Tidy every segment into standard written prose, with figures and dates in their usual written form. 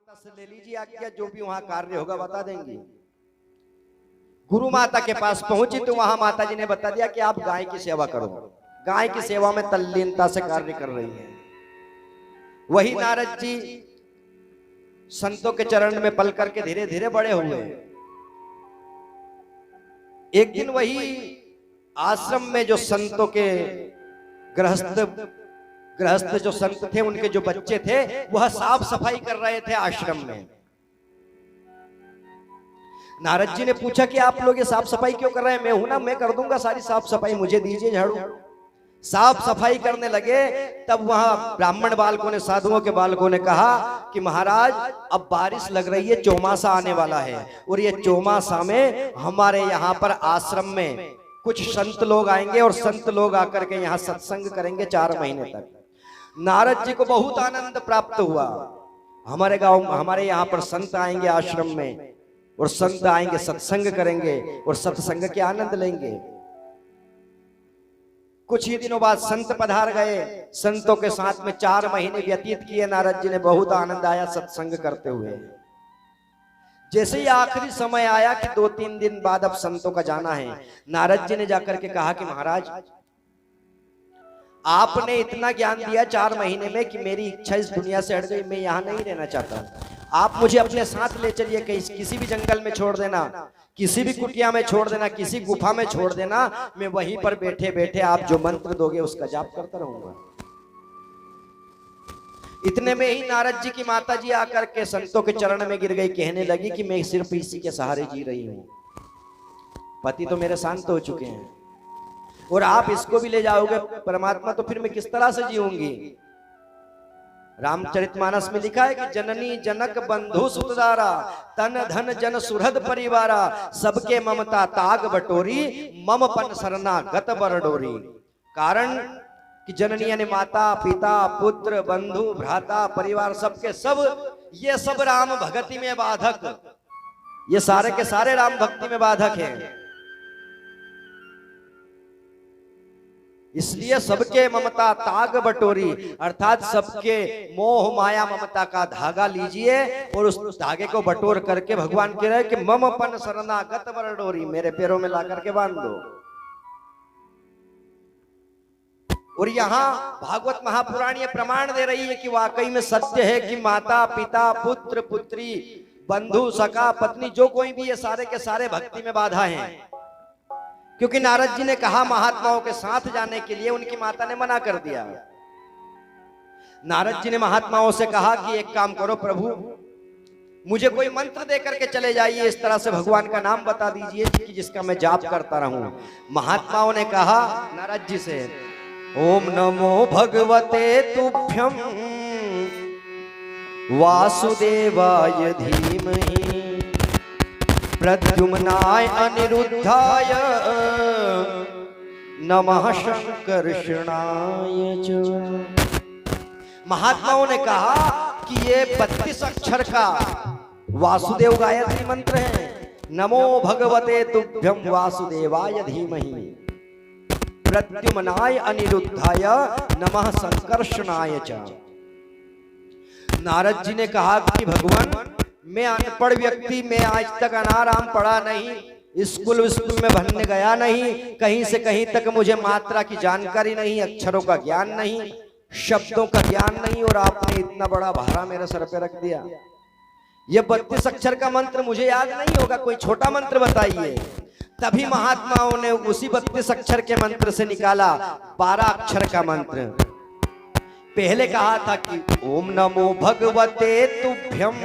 माता से ले लीजिए आज्ञा, जो भी वहां कार्य होगा बता देंगी। गुरु माता के पास पहुंची तो वहां माता जी ने बता दिया कि आप गाय की सेवा करो। गाय की सेवा में तल्लीनता से कार्य कर रही है। वही नारद जी संतों के चरण में पल करके धीरे धीरे बड़े हुए। एक दिन वही आश्रम में जो संतों के गृहस्थ जो संत थे, उनके जो बच्चे थे, वह साफ सफाई कर रहे थे आश्रम में। नारद जी ने पूछा कि आप लोग ये साफ सफाई क्यों कर रहे हैं? मैं हूं ना, मैं कर दूंगा सारी साफ सफाई, मुझे दीजिए झाड़ू। साफ सफाई करने लगे तब वहां ब्राह्मण बालकों ने, साधुओं के बालकों ने कहा कि महाराज अब बारिश लग रही है, चौमासा आने वाला है, और ये चौमासा में हमारे यहाँ पर आश्रम में कुछ संत लोग आएंगे और संत लोग आकर के यहाँ सत्संग करेंगे 4 महीने तक। नारद जी को बहुत आनंद प्राप्त हुआ। हमारे गांव, हमारे यहाँ पर संत आएंगे आश्रम में, और संत आएंगे सत्संग करेंगे और सत्संग के आनंद लेंगे। कुछ ही दिनों बाद संत पधार गए। संतों के साथ में 4 महीने व्यतीत किए। नारद जी ने बहुत आनंद आया सत्संग करते हुए। जैसे ही आखिरी समय आया कि 2-3 दिन बाद अब संतों का जाना है, नारद जी ने जाकर के कहा कि महाराज आपने इतना ज्ञान दिया 4 महीने में कि मेरी इच्छा इस दुनिया से हट गई, मैं यहाँ नहीं रहना चाहता। आप मुझे अपने साथ ले चलिए, किसी भी जंगल में छोड़ देना, किसी भी कुटिया में छोड़ देना, किसी गुफा में छोड़ देना, मैं वहीं पर बैठे बैठे आप जो मंत्र दोगे उसका जाप करता रहूंगा। इतने में ही नारद जी की माता जी आकर के संतों के चरण में गिर गई, कहने लगी कि मैं सिर्फ इसी के सहारे जी रही हूं, पति तो मेरे शांत हो चुके हैं, और आप इसको भी ले जाओगे परमात्मा, तो फिर मैं किस तरह से जीऊंगी। रामचरितमानस में लिखा है कि जननी जनक बंधु सुतदारा, तन धन जन सुहृद परिवारा, सबके ममता ताग बटोरी, मम पन सरना गत बरडोरी। कारण कि जननी यानी माता पिता पुत्र बंधु भ्राता परिवार, सबके सब, ये सब राम भक्ति में बाधक, ये सारे के सारे राम भक्ति में बाधक हैं। इसलिए सबके ममता ताग बटोरी, अर्थात सबके मोह माया ममता का धागा लीजिए और उस धागे को बटोर करके भगवान कह रहे हैं कि मम पन सरना गत बरडोरी, मेरे पैरों में ला करके बांध दो। और यहाँ भागवत महापुराण ये प्रमाण दे रही है कि वाकई में सत्य है कि माता पिता पुत्र पुत्री बंधु सखा पत्नी जो कोई भी, ये सारे के सारे भक्ति में बाधा हैं। क्योंकि नारद जी ने कहा महात्माओं के साथ जाने के लिए, उनकी माता ने मना कर दिया। नारद जी ने महात्माओं से कहा कि एक काम करो प्रभु, मुझे कोई मंत्र दे करके चले जाइए, इस तरह से भगवान का नाम बता दीजिए कि जिसका मैं जाप करता रहूं। महात्माओं ने कहा नारद जी से, ओम नमो भगवते तुभ्यं वासुदेवाय धीमहि प्रद्युम्नाय अनिरुद्धाय नमः शंकर्षणाय च। महात्माओं ने कहा कि ये 32 अक्षर का वासुदेव गायत्री मंत्र है। नमो भगवते तुभ्यं वासुदेवाय धीमहि प्रद्युम्नाय अनिरुद्धाय नमः शंकर्षणाय च। नारद जी ने कहा कि भगवान, मैं अनपढ़ व्यक्ति, मैं आज तक अनाराम पढ़ा नहीं, स्कूल में भरने गया नहीं, कहीं से कहीं तक मुझे मात्रा की जानकारी नहीं, अक्षरों का ज्ञान नहीं, शब्दों का ज्ञान नहीं, और आपने इतना बड़ा भारा मेरे सर पे रख दिया। ये 32 अक्षर का मंत्र मुझे याद नहीं होगा, कोई छोटा मंत्र बताइए। तभी महात्माओं ने उसी 32 अक्षर के मंत्र से निकाला 12 अक्षर का मंत्र। पहले कहा था कि ओम नमो भगवते तुभ्यं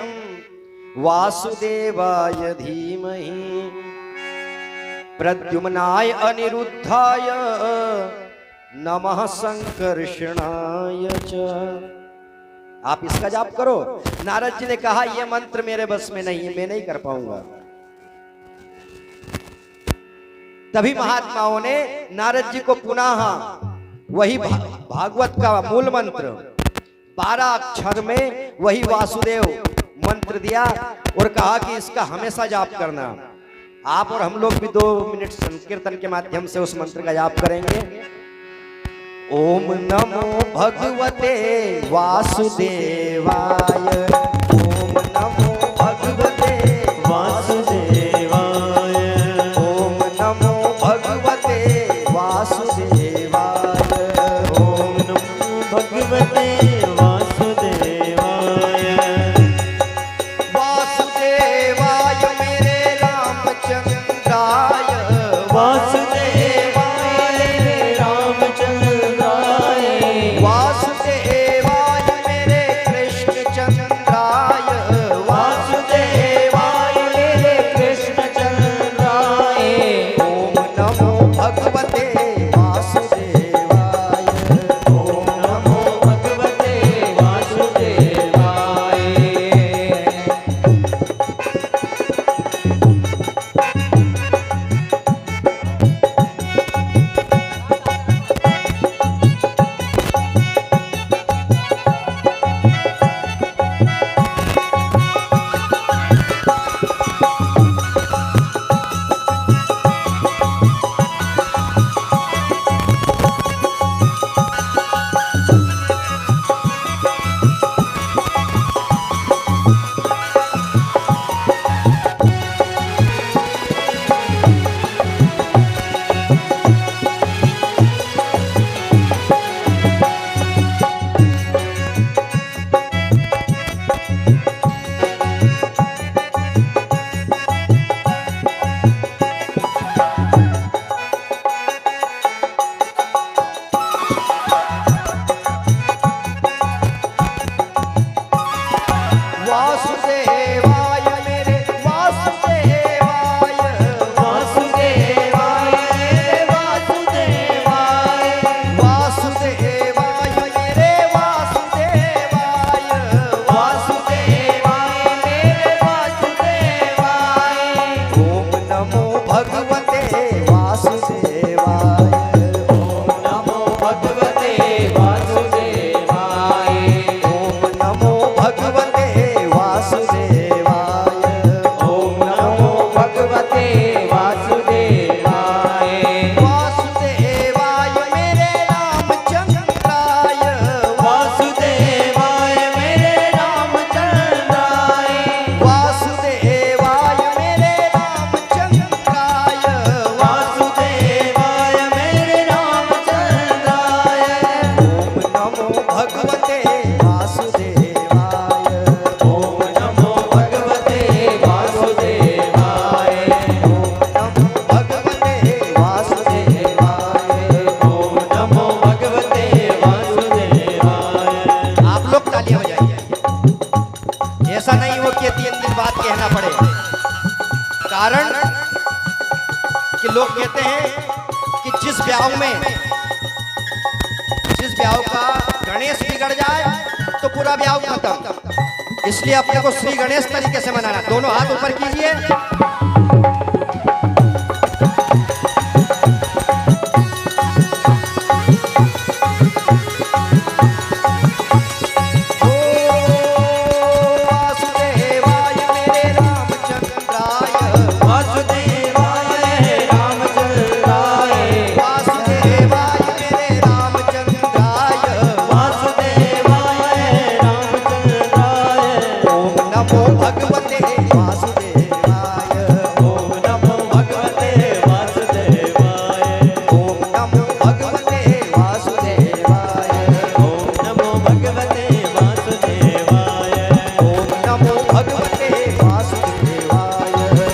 वासुदेवाय धीमहि प्रद्युम्नाय अनिरुद्धाय नमः शंकर्षणाय च। आप इसका जाप करो। नारद जी ने कहा यह मंत्र मेरे बस में नहीं है, मैं नहीं कर पाऊंगा। तभी महात्माओं ने नारद जी को पुनः वही भागवत का मूल मंत्र 12 अक्षर में वही वासुदेव मंत्र दिया और कहा कि इसका हमेशा जाप करना। आप और हम लोग भी 2 मिनट संकीर्तन के माध्यम से उस मंत्र का जाप करेंगे। ओम नमो भगवते वासुदेवाय, ओम वासुदेवाय मेरे कृष्ण चंद्राय। ओम नमो भगवते वासुदेवाय। ओम नमो भगवते वासुदेवाय। वासुदेवाय मेरे वासुदेवाय। वासुदेवाय वासुदेवाय। वासुदेवाय मेरे वासुदेवाय। वासुदेवाय मेरे वासुदेवाय। ओम नमो भगवते वासुदेवाय। ओम नमो भगवते वासुदेवाय। ओम नमो भगवते वासुदेवाय। ओम नमो भगवते वासुदेवाय। वासुदेवाय मेरे रामचंद्राय। वासुदेवाय मेरे रामचंद्राय। वासुदेवाय मेरे रामचंद्राय। वासुदेवाय मेरे रामचंद्राय। ओम नमो भगवते वासुदेवाय। ओम नमो भगवते वासुदेवाय। ओम नमो भगवते वासुदेवाय। ओम नमो भगवते वासुदेवाय। आप लोग तालियां बजाइए। ऐसा नहीं हो कि 3 दिन बाद कहना पड़े। कारण कि लोग कहते हैं कि जिस ब्याह का गणेश बिगड़ जाए तो पूरा ब्याह खत्म। इसलिए अपने को श्री गणेश तरीके से मनाना। दोनों हाथ ऊपर कीजिए। वासुदेवाय मेरे रामचंद्राय। वासुदेवाय रामचंद्राय। वासुदेवाय मेरे रामचंद्राय। वासुदेवाय रामचंद्राय। ओम नमो भगवते वासुदेवाय। ओम नमो भगवते वासुदेवाय। ओम नमो भगवते वासुदेवाय। ओम नमो भगवते वासुदेवाय। ओम नमो भगवते वासुदेवाय।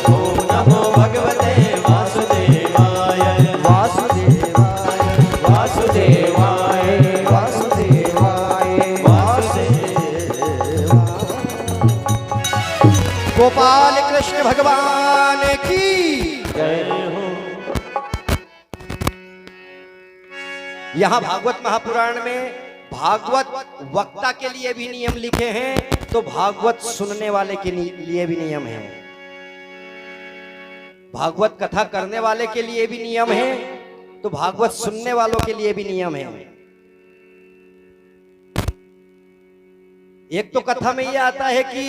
ओम नमो भगवते वासुदेवाय। वासुदेवाय वासुदेवाय वासुदेवाय वासुदेवाय। गोपाल कृष्ण भगवान की जय हो। यहाँ भागवत महापुराण में भागवत वक्ता के लिए भी नियम लिखे हैं, तो भागवत सुनने वाले के लिए भी नियम है। भागवत कथा करने वाले के लिए भी नियम है, तो भागवत सुनने वालों के लिए भी नियम है। एक तो कथा में यह आता है कि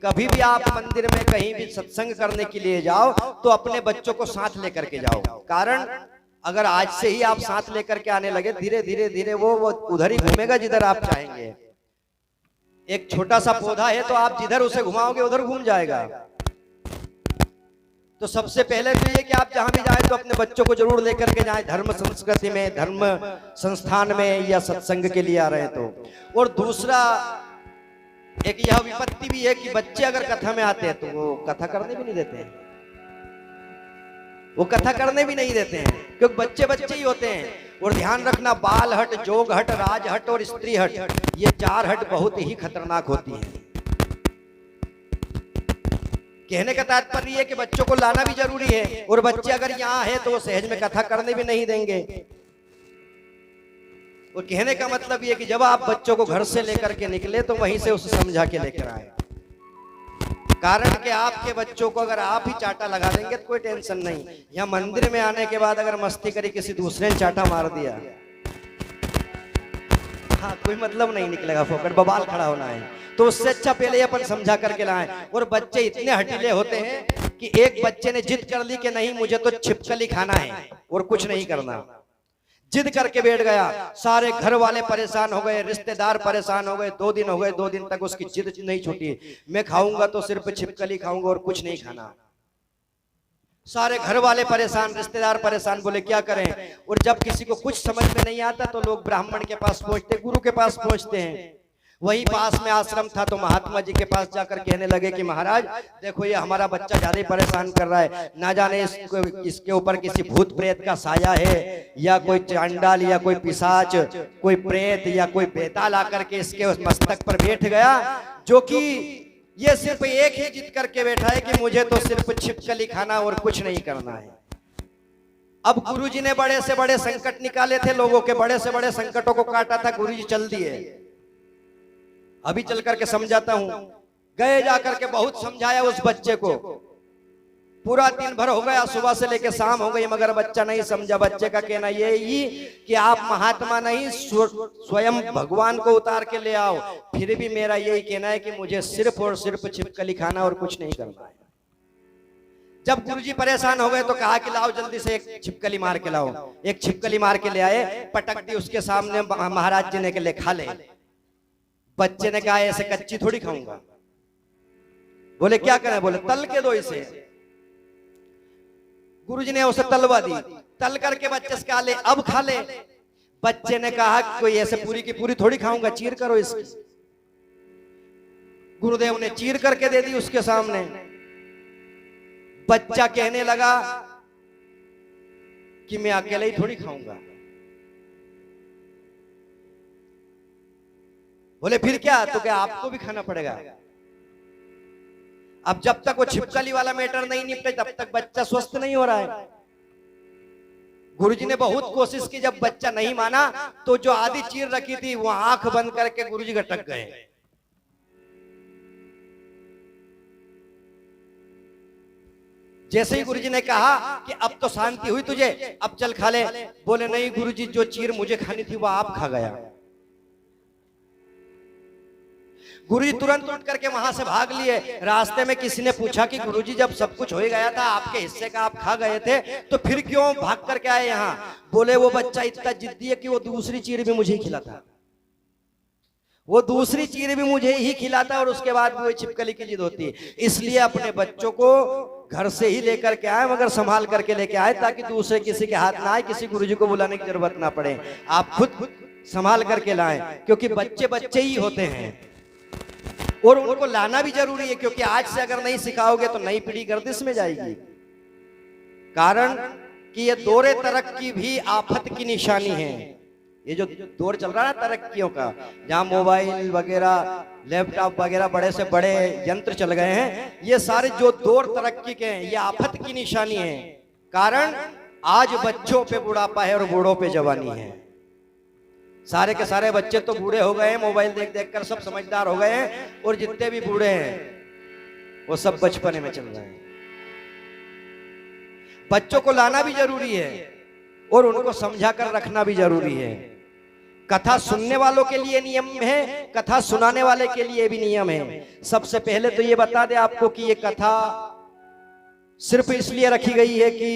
कभी भी आप मंदिर में कहीं भी सत्संग करने के लिए जाओ तो अपने बच्चों को साथ लेकर के जाओ। कारण अगर आज से ही आप साथ लेकर के आने लगे, धीरे धीरे धीरे वो उधर ही घूमेगा जिधर आप चाहेंगे। एक छोटा सा पौधा है तो आप जिधर उसे घुमाओगे उधर घूम जाएगा। तो सबसे पहले तो ये कि आप जहां भी जाए तो अपने बच्चों को जरूर लेकर के जाएं, धर्म संस्कृति में, धर्म संस्थान में या सत्संग के लिए आ रहे हैं तो। और दूसरा एक यह विपत्ति भी है कि बच्चे अगर कथा में आते हैं तो वो कथा करने भी नहीं देते हैं। वो कथा करने भी नहीं देते हैं क्योंकि बच्चे बच्चे ही होते हैं। और ध्यान रखना, बाल हट, जोग हट, राज हट और स्त्री हट, ये 4 हट बहुत ही खतरनाक होती हैं। कहने का तात्पर्य है कि बच्चों को लाना भी जरूरी है, और बच्चे अगर यहाँ है तो वो सहज में कथा करने भी नहीं देंगे। और कहने का मतलब ये कि जब आप बच्चों को घर से लेकर के निकले तो वहीं से उसे समझा के लेकर आए। कारण कि आपके बच्चों को अगर आप ही चाटा लगा देंगे तो कोई टेंशन नहीं, या मंदिर में आने के बाद अगर मस्ती करी किसी दूसरे ने चाटा मार दिया, हाँ कोई मतलब नहीं निकलेगा, फोकट बवाल खड़ा होना है। तो उससे अच्छा पहले अपन समझा करके लाएं। और बच्चे इतने हटीले होते हैं कि एक बच्चे ने जिद कर ली कि नहीं मुझे तो छिपकली खाना है और कुछ नहीं करना, जिद करके बैठ गया। सारे घर वाले परेशान हो गए, रिश्तेदार परेशान हो गए, 2 दिन हो गए, 2 दिन तक उसकी जिद नहीं छूटी। मैं खाऊंगा तो सिर्फ छिपकली खाऊंगा और कुछ नहीं खाना। सारे घर वाले परेशान, रिश्तेदार परेशान, बोले क्या करें। और जब किसी को कुछ समझ में नहीं आता तो लोग ब्राह्मण के पास पहुंचते, गुरु के पास पहुंचते हैं। वही पास में आश्रम था तो महात्मा जी के पास जाकर कहने लगे कि महाराज देखो ये हमारा बच्चा ज्यादा परेशान कर रहा है, ना जाने इसके ऊपर किसी भूत प्रेत का साया है, या कोई चांडाल या कोई पिशाच, कोई प्रेत या कोई बेताल आकर के इसके मस्तक पर बैठ गया, जो कि ये सिर्फ एक ही जिद करके बैठा है कि मुझे तो सिर्फ छिपकली खाना और कुछ नहीं करना है। अब गुरुजी ने बड़े से बड़े संकट निकाले थे, लोगों के बड़े से बड़े संकटों को काटा था, गुरुजी चल दिए। अभी चल करके समझाता हूं। गए जाकर के बहुत समझाया उस बच्चे को, पूरा दिन भर हो गया, सुबह से लेकर शाम हो गई, मगर बच्चा नहीं समझा। बच्चे का कहना ये ही कि आप महात्मा नहीं स्वयं भगवान को उतार के ले आओ। फिर भी मेरा यही कहना है कि मुझे सिर्फ और सिर्फ छिपकली खाना और कुछ नहीं करना है। जब गुरुजी परेशान हो गए तो कहा कि लाओ जल्दी से एक छिपकली मार के लाओ। एक छिपकली मार के ले आए, पटक दी उसके सामने, महाराज जी ने के ले खा ले। बच्चे ने कहा ऐसे कच्ची थोड़ी खाऊंगा। बोले क्या करें, बोले तल के दो इसे। गुरुजी ने उसे तलवा दी, तल करके बच्चे से कहा ले अब खा ले। बच्चे ने कहा कोई ऐसे पूरी की पूरी थोड़ी खाऊंगा, चीर करो इसकी। गुरुदेव ने चीर करके दे दी उसके सामने। बच्चा कहने लगा कि मैं अकेले ही थोड़ी खाऊंगा। बोले फिर क्या, तो क्या आपको भी खाना पड़ेगा। अब जब तक वो छिपकली वाला मैटर नहीं निपटे तब तक बच्चा स्वस्थ नहीं हो रहा है। गुरुजी ने बहुत कोशिश की, जब बच्चा नहीं माना तो जो आधी चीर रखी थी वो आंख बंद करके गुरुजी गटक गए। जैसे ही गुरुजी ने कहा कि अब तो शांति हुई तुझे, अब चल खा ले, बोले नहीं गुरुजी जो चीर मुझे खानी थी वो आप खा गया। गुरुजी तुरंत उठ करके वहां से भाग लिए। रास्ते में किसी ने पूछा कि गुरुजी जब सब कुछ हो ही गया था, आपके हिस्से का आप खा गए थे, तो फिर क्यों भाग करके आए यहाँ। बोले वो बच्चा इतना जिद्दी है कि वो दूसरी चीर भी मुझे ही खिलाता, वो दूसरी चीर भी मुझे ही खिलाता और उसके बाद भी वो छिपकली की जिद होती है। इसलिए अपने बच्चों को घर से ही लेकर के आए, मगर संभाल करके लेके आए ताकि दूसरे किसी के हाथ ना आए, किसी गुरुजी को बुलाने की जरूरत ना पड़े। आप खुद संभाल करके लाएं, क्योंकि बच्चे बच्चे ही होते हैं और उनको लाना भी जरूरी है। क्योंकि आज से अगर नहीं सिखाओगे तो नई पीढ़ी गर्दिश में जाएगी। कारण कि ये दौरे तरक्की भी आफत की निशानी है। ये जो दौर चल रहा है ना तरक्कियों का, जहां मोबाइल वगैरह, लैपटॉप वगैरह बड़े से बड़े यंत्र चल गए हैं, ये सारे जो दौर तरक्की के हैं ये आफत की निशानी है। कारण आज बच्चों पे बुढ़ापा है और बूढ़ों पे जवानी है। सारे के सारे बच्चे तो बूढ़े हो गए हैं, मोबाइल देख देख कर सब समझदार हो गए हैं, और जितने भी बूढ़े हैं वो सब बचपने में चल रहे हैं। बच्चों को लाना भी जरूरी है और उनको समझा कर रखना भी जरूरी है। कथा सुनने वालों के लिए नियम है, कथा सुनाने वाले के लिए भी नियम है। सबसे पहले तो ये बता दे आपको कि ये कथा सिर्फ इसलिए रखी गई है कि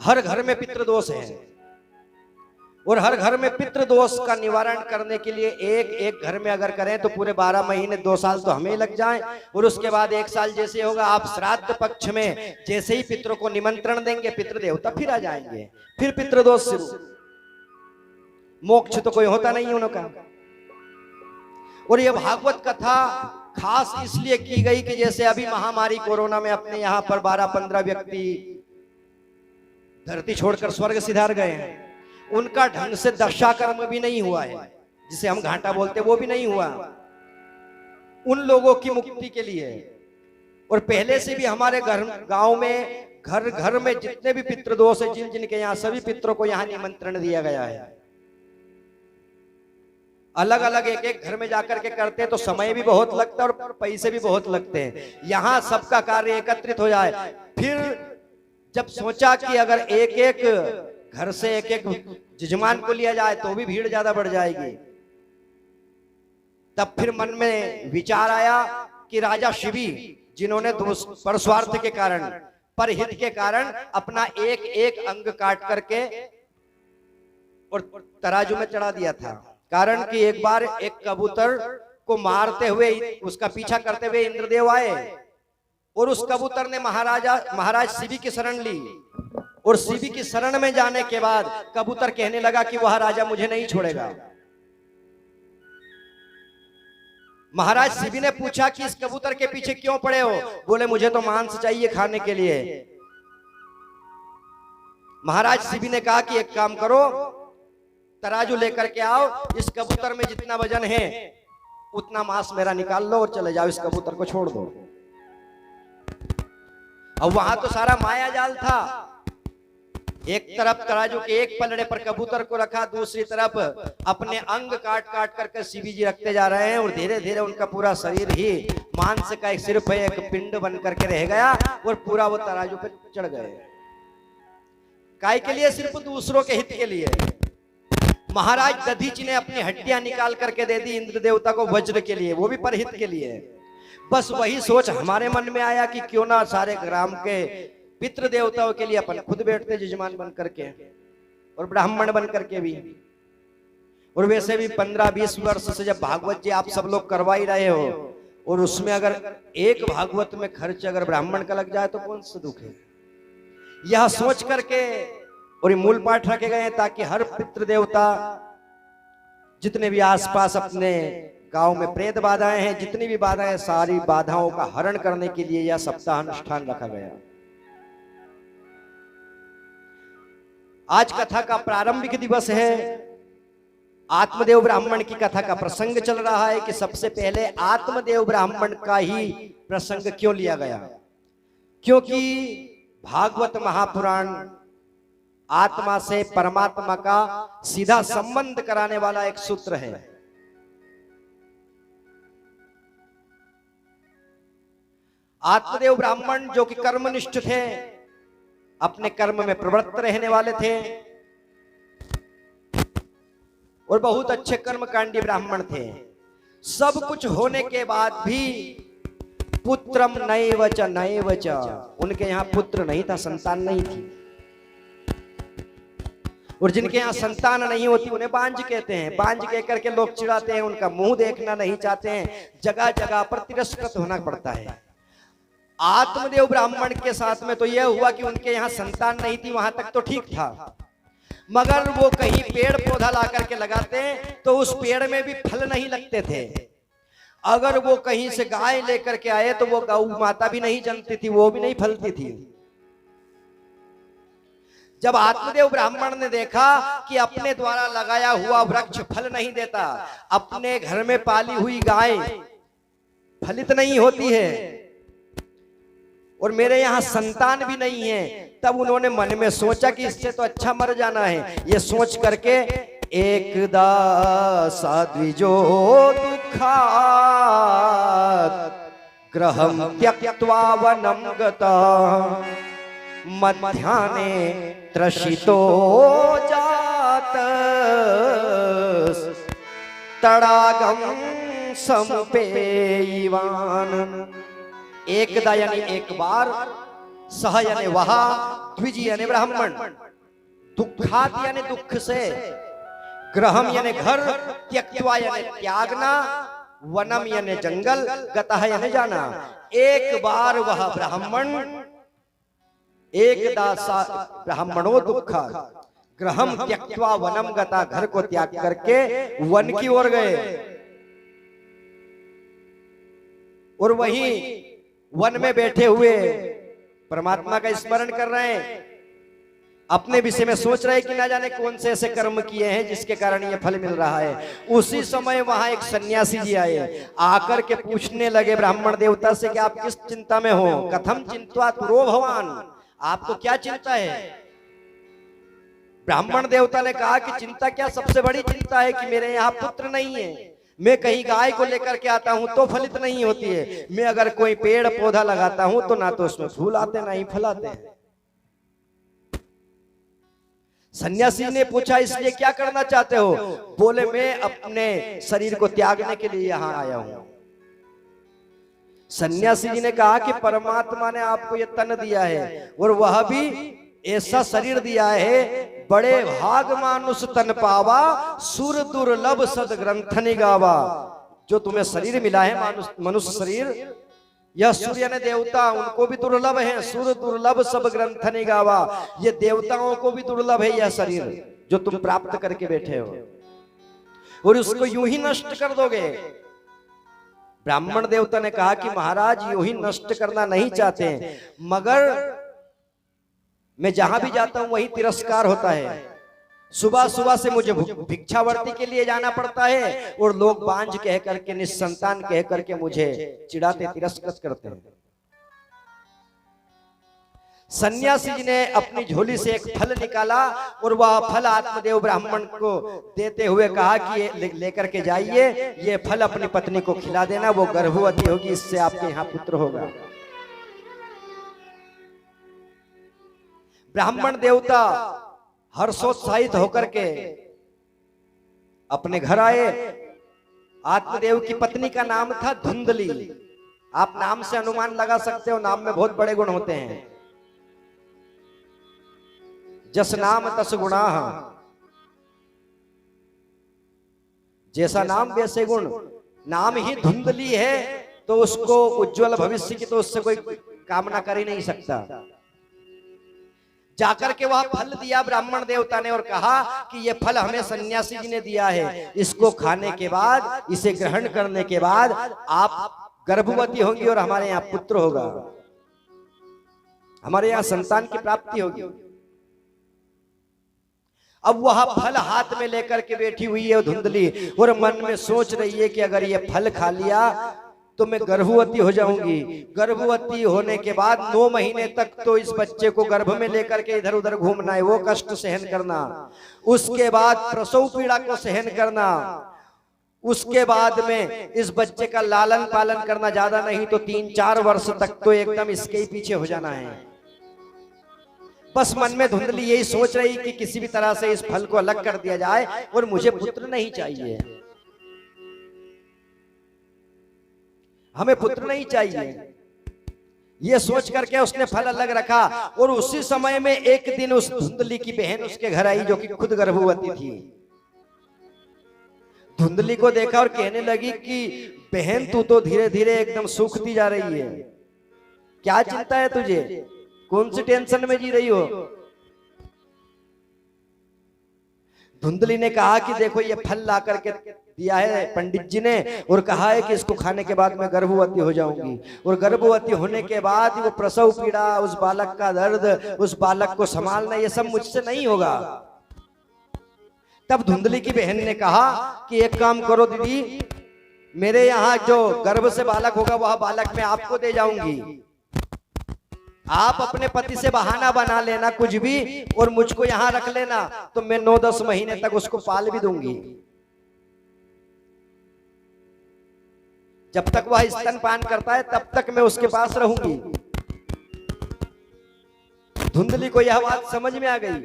हर घर में पितृदोष है, और हर घर में पितृदोष का निवारण करने के लिए एक एक घर में अगर करें तो पूरे 12 महीने 2 साल तो हमें लग जाएं, और उसके बाद 1 साल जैसे होगा आप श्राद्ध पक्ष में जैसे ही पितरों को निमंत्रण देंगे पितृ देवता फिर आ जाएंगे, फिर पितृदोष शुरू। मोक्ष तो कोई होता नहीं उनका। और ये भागवत कथा खास इसलिए की गई कि जैसे अभी महामारी कोरोना में अपने यहाँ पर 12-15 व्यक्ति धरती छोड़कर स्वर्ग सिधार गए हैं, उनका ढंग से दशा कर्म भी नहीं हुआ है, जिसे हम घाटा बोलते वो भी नहीं हुआ। उन लोगों की मुक्ति के लिए और पहले से भी हमारे घर गांव में घर घर में जितने भी पितृदोष है, जिन जिनके यहाँ, सभी पितरों को यहाँ निमंत्रण दिया गया है। अलग अलग एक एक घर में जाकर के करते हैं तो समय भी बहुत लगता है और पैसे भी बहुत लगते हैं। यहाँ सबका कार्य एकत्रित हो जाए। फिर जब सोचा कि अगर एक एक घर से एक एक जजमान को लिया जाए तो भी भीड़ ज्यादा बढ़ जाएगी, तब फिर मन में विचार आया कि राजा शिवी, जिन्होंने परस्वार्थ के कारण, परहित के कारण अपना एक एक अंग काट करके और तराजू में चढ़ा दिया था। कारण कि एक बार एक कबूतर को मारते हुए, उसका पीछा करते हुए इंद्रदेव आए और उस कबूतर ने महाराज शिवी की शरण ली। और शिवी की शरण में जाने के बाद कबूतर कहने लगा कि वह राजा मुझे नहीं छोड़ेगा। महाराज शिवी ने पूछा कि इस कबूतर के पीछे क्यों पड़े हो? बोले मुझे तो मांस चाहिए खाने के लिए। महाराज शिवी ने कहा कि एक काम करो, तराजू लेकर के आओ, इस कबूतर में जितना वजन है उतना मांस मेरा निकाल लो और चले जाओ, इस कबूतर को छोड़ दो। अब वहां तो सारा माया जाल था। एक तरफ तराजू के एक पलड़े पर कबूतर को रखा, दूसरी तरफ अपने अंग काट काट करके शिवी जी रखते जा रहे हैं और धीरे धीरे उनका पूरा शरीर ही मांस का एक सिर्फ एक पिंड बन करके रह गया और पूरा वो तराजू पे चढ़ गए। काय के लिए? सिर्फ दूसरों के हित के लिए। महाराज दधीच ने अपनी हड्डियां निकाल करके दे दी इंद्र देवता को वज्र के लिए, वो भी परहित के लिए। बस वही सोच हमारे मन में आया कि क्यों ना सारे ग्राम के पितृ देवताओं के लिए अपन खुद बैठते जजमान बन करके और ब्राह्मण बन करके भी। और वैसे भी 15-20 वर्ष से जब भागवत जी आप सब लोग करवा ही रहे हो, और उसमें अगर एक भागवत में खर्च अगर ब्राह्मण का लग जाए तो कौन सा दुख है। यह सोच करके और ये मूल पाठ रखे गए हैं ताकि हर पितृ देवता, जितने भी आसपास अपने गांव में प्रेत बाधाएं हैं, जितनी भी बाधाएं, सारी बाधाओं का हरण करने के लिए यह सप्ताह अनुष्ठान रखा गया। आज कथा का प्रारंभिक दिवस है। आत्मदेव ब्राह्मण की कथा का प्रसंग चल रहा है कि सबसे पहले आत्मदेव ब्राह्मण का ही प्रसंग क्यों लिया गया, क्योंकि भागवत महापुराण आत्मा से परमात्मा का सीधा संबंध कराने वाला एक सूत्र है। आत्मदेव ब्राह्मण जो कि कर्मनिष्ठ थे, अपने कर्म में प्रवृत्त रहने वाले थे और बहुत अच्छे कर्मकांडी ब्राह्मण थे। सब कुछ होने के बाद भी पुत्रम नैव च, उनके यहां पुत्र नहीं था, संतान नहीं थी। और जिनके यहाँ संतान नहीं होती उन्हें बांझ कहते हैं। बांझ कह करके लोग चिढ़ाते हैं, उनका मुंह देखना नहीं चाहते हैं, जगह जगह पर तिरस्कृत होना पड़ता है। आत्मदेव ब्राह्मण के साथ में तो यह हुआ कि उनके यहाँ संतान नहीं थी, वहां तक तो ठीक था, मगर वो कहीं पेड़ पौधा ला करके लगाते तो उस पेड़ में भी फल नहीं लगते थे। अगर वो कहीं से गाय लेकर के आए तो वो गौ माता भी नहीं जन्मती थी, वो भी नहीं फलती थी। जब आत्मदेव ब्राह्मण ने देखा कि अपने द्वारा लगाया हुआ वृक्ष फल नहीं देता, अपने घर में पाली हुई गाय फलित नहीं होती है और मेरे यहाँ संतान भी नहीं है, तब उन्होंने मन में सोचा कि इससे तो अच्छा मर जाना है। ये सोच करके एकदा साद्विजो दुःखात् गृहं त्यक्त्वा वनं गता मध्याह्ने त्रशितो जात तडागम समुपेयिवान। एकदा यानी एक बार, सह यानी वहा, द्विज यानी ब्राह्मण, दुःखात यानी दुख से, ग्रहम यानी घर, त्यक्त्वा यानी त्यागना, वनम यानी जंगल, गतः यानी जाना। एक बार वह ब्राह्मण, एकदा ब्राह्मणो दुखा ग्रहम त्यक्त्वा वनम गता, घर को त्याग करके वन की ओर गए और वहीं वन में बैठे हुए परमात्मा का स्मरण कर रहे हैं। अपने विषय में सोच रहे कि ना जाने कौन से ऐसे कर्म किए हैं जिसके कारण ये फल मिल रहा है। उसी समय वहां एक सन्यासी जी आए, आकर के पूछने लगे ब्राह्मण देवता से कि आप किस चिंता में हो? कथम चिंता तुरो भवान, आपको क्या चिंता है? ब्राह्मण देवता ने कहा कि चिंता क्या, सबसे बड़ी चिंता है कि मेरे यहाँ पुत्र नहीं है। मैं कहीं गाय को लेकर के आता हूं तो फलित नहीं होती है। मैं अगर कोई पेड़ पौधा लगाता हूं तो ना तो उसमें फूल आते ना ही फल आते हैं। सन्यासी ने पूछा इसलिए क्या करना चाहते हो? बोले मैं अपने शरीर को त्यागने के लिए यहां आया हूं। सन्यासी जी ने कहा कि परमात्मा ने आपको यह तन दिया है और वह भी ऐसा शरीर दिया है, बड़े भाग मानुष तन पावा, सुर दुर्लभ सद ग्रंथ निगावा। जो तुम्हें शरीर मिला है मनुष्य शरीर, यह सूर्य ने देवता उनको भी दुर्लभ है। सुर दुर्लभ सब ग्रंथ निगावा, ये देवताओं को भी दुर्लभ है यह शरीर जो तुम प्राप्त करके बैठे हो, और उसको यूं ही नष्ट कर दोगे। ब्राह्मण देवता ने कहा कि महाराज यूं ही नष्ट करना नहीं चाहते, मगर मैं जहां भी जाता हूं वही तिरस्कार होता है। सुबह सुबह से मुझे भिक्षावर्ती के लिए जाना पड़ता है और लोग बांझ कह करके, निस्संतान कह करके मुझे चिढ़ाते, तिरस्कृत करते हैं। सन्यासी जी ने अपनी झोली से एक फल निकाला और वह फल आत्मदेव ब्राह्मण को देते हुए कहा कि ये लेकर के जाइए, ये फल अपनी पत्नी को खिला देना, वो गर्भवती होगी, इससे आपके यहाँ पुत्र होगा। ब्राह्मण देवता हर्षोत्साहित होकर के अपने घर आए। आत्मदेव की पत्नी का नाम था धुंधली। आप नाम से अनुमान लगा सकते हो, नाम में बहुत बड़े गुण होते हैं। जस नाम तस गुणा, जैसा नाम वैसे गुण। नाम ही धुंधली है तो उसको उज्जवल भविष्य की तो उससे कोई कामना कर ही नहीं सकता। जाकर के वह फल दिया ब्राह्मण देवता ने और कहा कि यह फल हमें सन्यासी जी ने दिया है, इसको खाने के बाद, इसे ग्रहण करने के बाद आप गर्भवती होंगी और हमारे यहाँ पुत्र होगा, हमारे यहाँ संतान की प्राप्ति होगी। अब वह फल हाथ में लेकर के बैठी हुई है धुंधली और मन में सोच रही है कि अगर ये फल खा लिया तो मैं गर्भवती हो जाऊंगी। गर्भवती होने के बाद 9 महीने तक तो इस बच्चे को गर्भ में लेकर के इधर उधर घूमना है, वो कष्ट सहन करना। उसके बाद प्रसव पीड़ा को सहन करना। उसके बाद में इस बच्चे का लालन पालन करना, ज्यादा नहीं तो 3-4 वर्ष तक तो एकदम इसके ही पीछे हो जाना है। बस मन में धुंधली यही सोच रही कि किसी भी तरह से इस फल को अलग कर दिया जाए और मुझे पुत्र नहीं चाहिए, हमें पुत्र नहीं चाहिए। ये सोच करके उसने फल अलग रखा और उसी समय में एक दिन उस धुंधली की बहन उसके घर आई जो कि खुद गर्भवती थी। धुंधली को देखा और कहने लगी कि बहन तू तो धीरे धीरे एकदम सूखती जा रही है, क्या चिंता है तुझे, कौन सी टेंशन में जी रही हो? धुंधली ने कहा कि देखो ये फल ला करके दिया है पंडित जी ने और कहा है कि इसको खाने के बाद मैं गर्भवती हो जाऊंगी, और गर्भवती होने के बाद वो प्रसव पीड़ा, उस बालक का दर्द, उस बालक को संभालना, ये सब मुझसे नहीं होगा। तब धुंधली की बहन ने कहा कि एक काम करो दीदी, मेरे यहाँ जो गर्भ से बालक होगा वह बालक मैं आपको दे जाऊंगी, आप अपने पति से बहाना बना लेना कुछ भी और मुझको यहाँ रख लेना, तो मैं 9-10 महीने तक उसको पाल भी दूंगी। जब तक वह स्तनपान करता है तब तक मैं उसके पास रहूंगी। धुंधली को यह बात समझ में आ गई।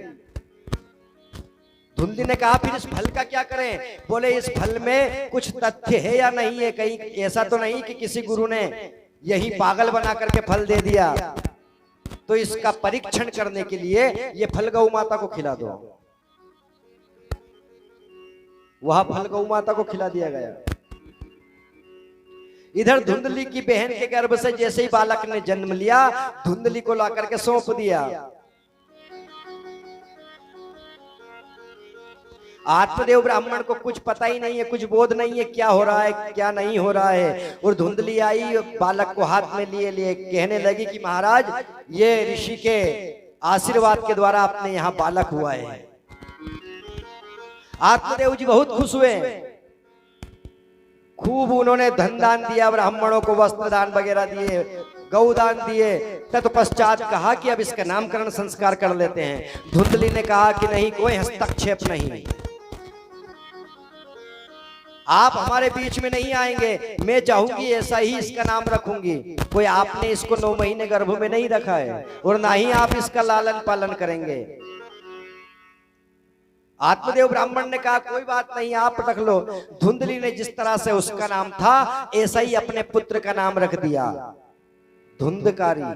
धुंधली ने कहा फिर इस फल का क्या करें? बोले इस फल में कुछ तथ्य है या नहीं है, कहीं ऐसा तो नहीं कि किसी गुरु ने यही पागल बना करके फल दे दिया। तो इसका परीक्षण करने के लिए ये फल गौ माता को खिला दो। वह फल गौ माता को खिला दिया गया। इधर धुंधली की बहन के गर्भ से जैसे ही बालक ने जन्म लिया, धुंधली को ला करके सौंप दिया। आत्मदेव ब्राह्मण को कुछ पता ही नहीं है, कुछ बोध नहीं है क्या हो रहा है क्या नहीं हो रहा है। और धुंधली आई बालक को हाथ में लिए लिए कहने लगी कि महाराज ये ऋषि के आशीर्वाद के द्वारा अपने यहाँ बालक हुआ है। आत्मदेव जी बहुत खुश हुए, खूब उन्होंने धन दान दिया, ब्राह्मणों को वस्त्र दान वगैरह दिए, गौदान दिए। तत्पश्चात कहा कि अब इसका नामकरण संस्कार कर लेते हैं। धुंधली ने कहा कि नहीं, कोई हस्तक्षेप नहीं, आप हमारे बीच में नहीं आएंगे, मैं चाहूंगी ऐसा ही इसका नाम रखूंगी। कोई आपने इसको 9 महीने गर्भ में नहीं रखा है और ना ही आप इसका लालन पालन करेंगे। आत्मदेव ब्राह्मण ने कहा कोई बात नहीं, आप रख लो। धुंधली ने जिस तरह से उसका नाम था ऐसा ही अपने पुत्र का नाम रख दिया, धुंधकारी।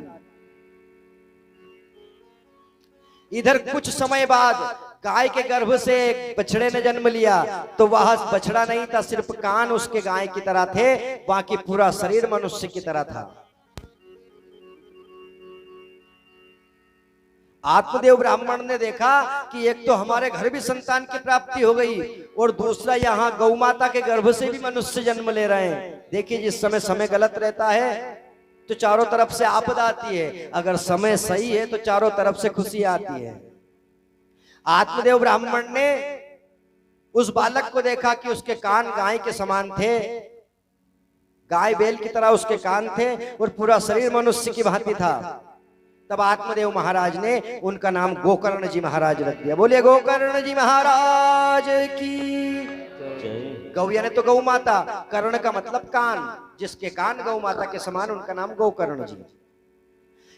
इधर कुछ समय बाद गाय के गर्भ से एक बछड़े ने जन्म लिया, तो वह बछड़ा नहीं था, सिर्फ कान उसके गाय की तरह थे, बाकी पूरा शरीर मनुष्य की तरह था। आत्मदेव ब्राह्मण ने देखा कि एक तो हमारे घर भी संतान की प्राप्ति हो गई और दूसरा यहाँ गौ माता के गर्भ से भी मनुष्य जन्म ले रहे हैं। देखिए, जिस समय समय गलत रहता है तो चारों तरफ से आपदा आती है, अगर समय सही है तो चारों तरफ से खुशी आती है। आत्मदेव ब्राह्मण ने उस बालक को देखा कि उसके कान गाय के समान थे, गाय बैल की तरह उसके कान थे और पूरा शरीर मनुष्य की भांति था। तब आत्मदेव महाराज ने उनका नाम गोकर्ण जी महाराज रख दिया। बोलिए गोकर्ण जी महाराज की। गौ यानी तो गौ माता, कर्ण का मतलब कान, जिसके कान गौ माता के समान, उनका नाम गोकर्ण जी।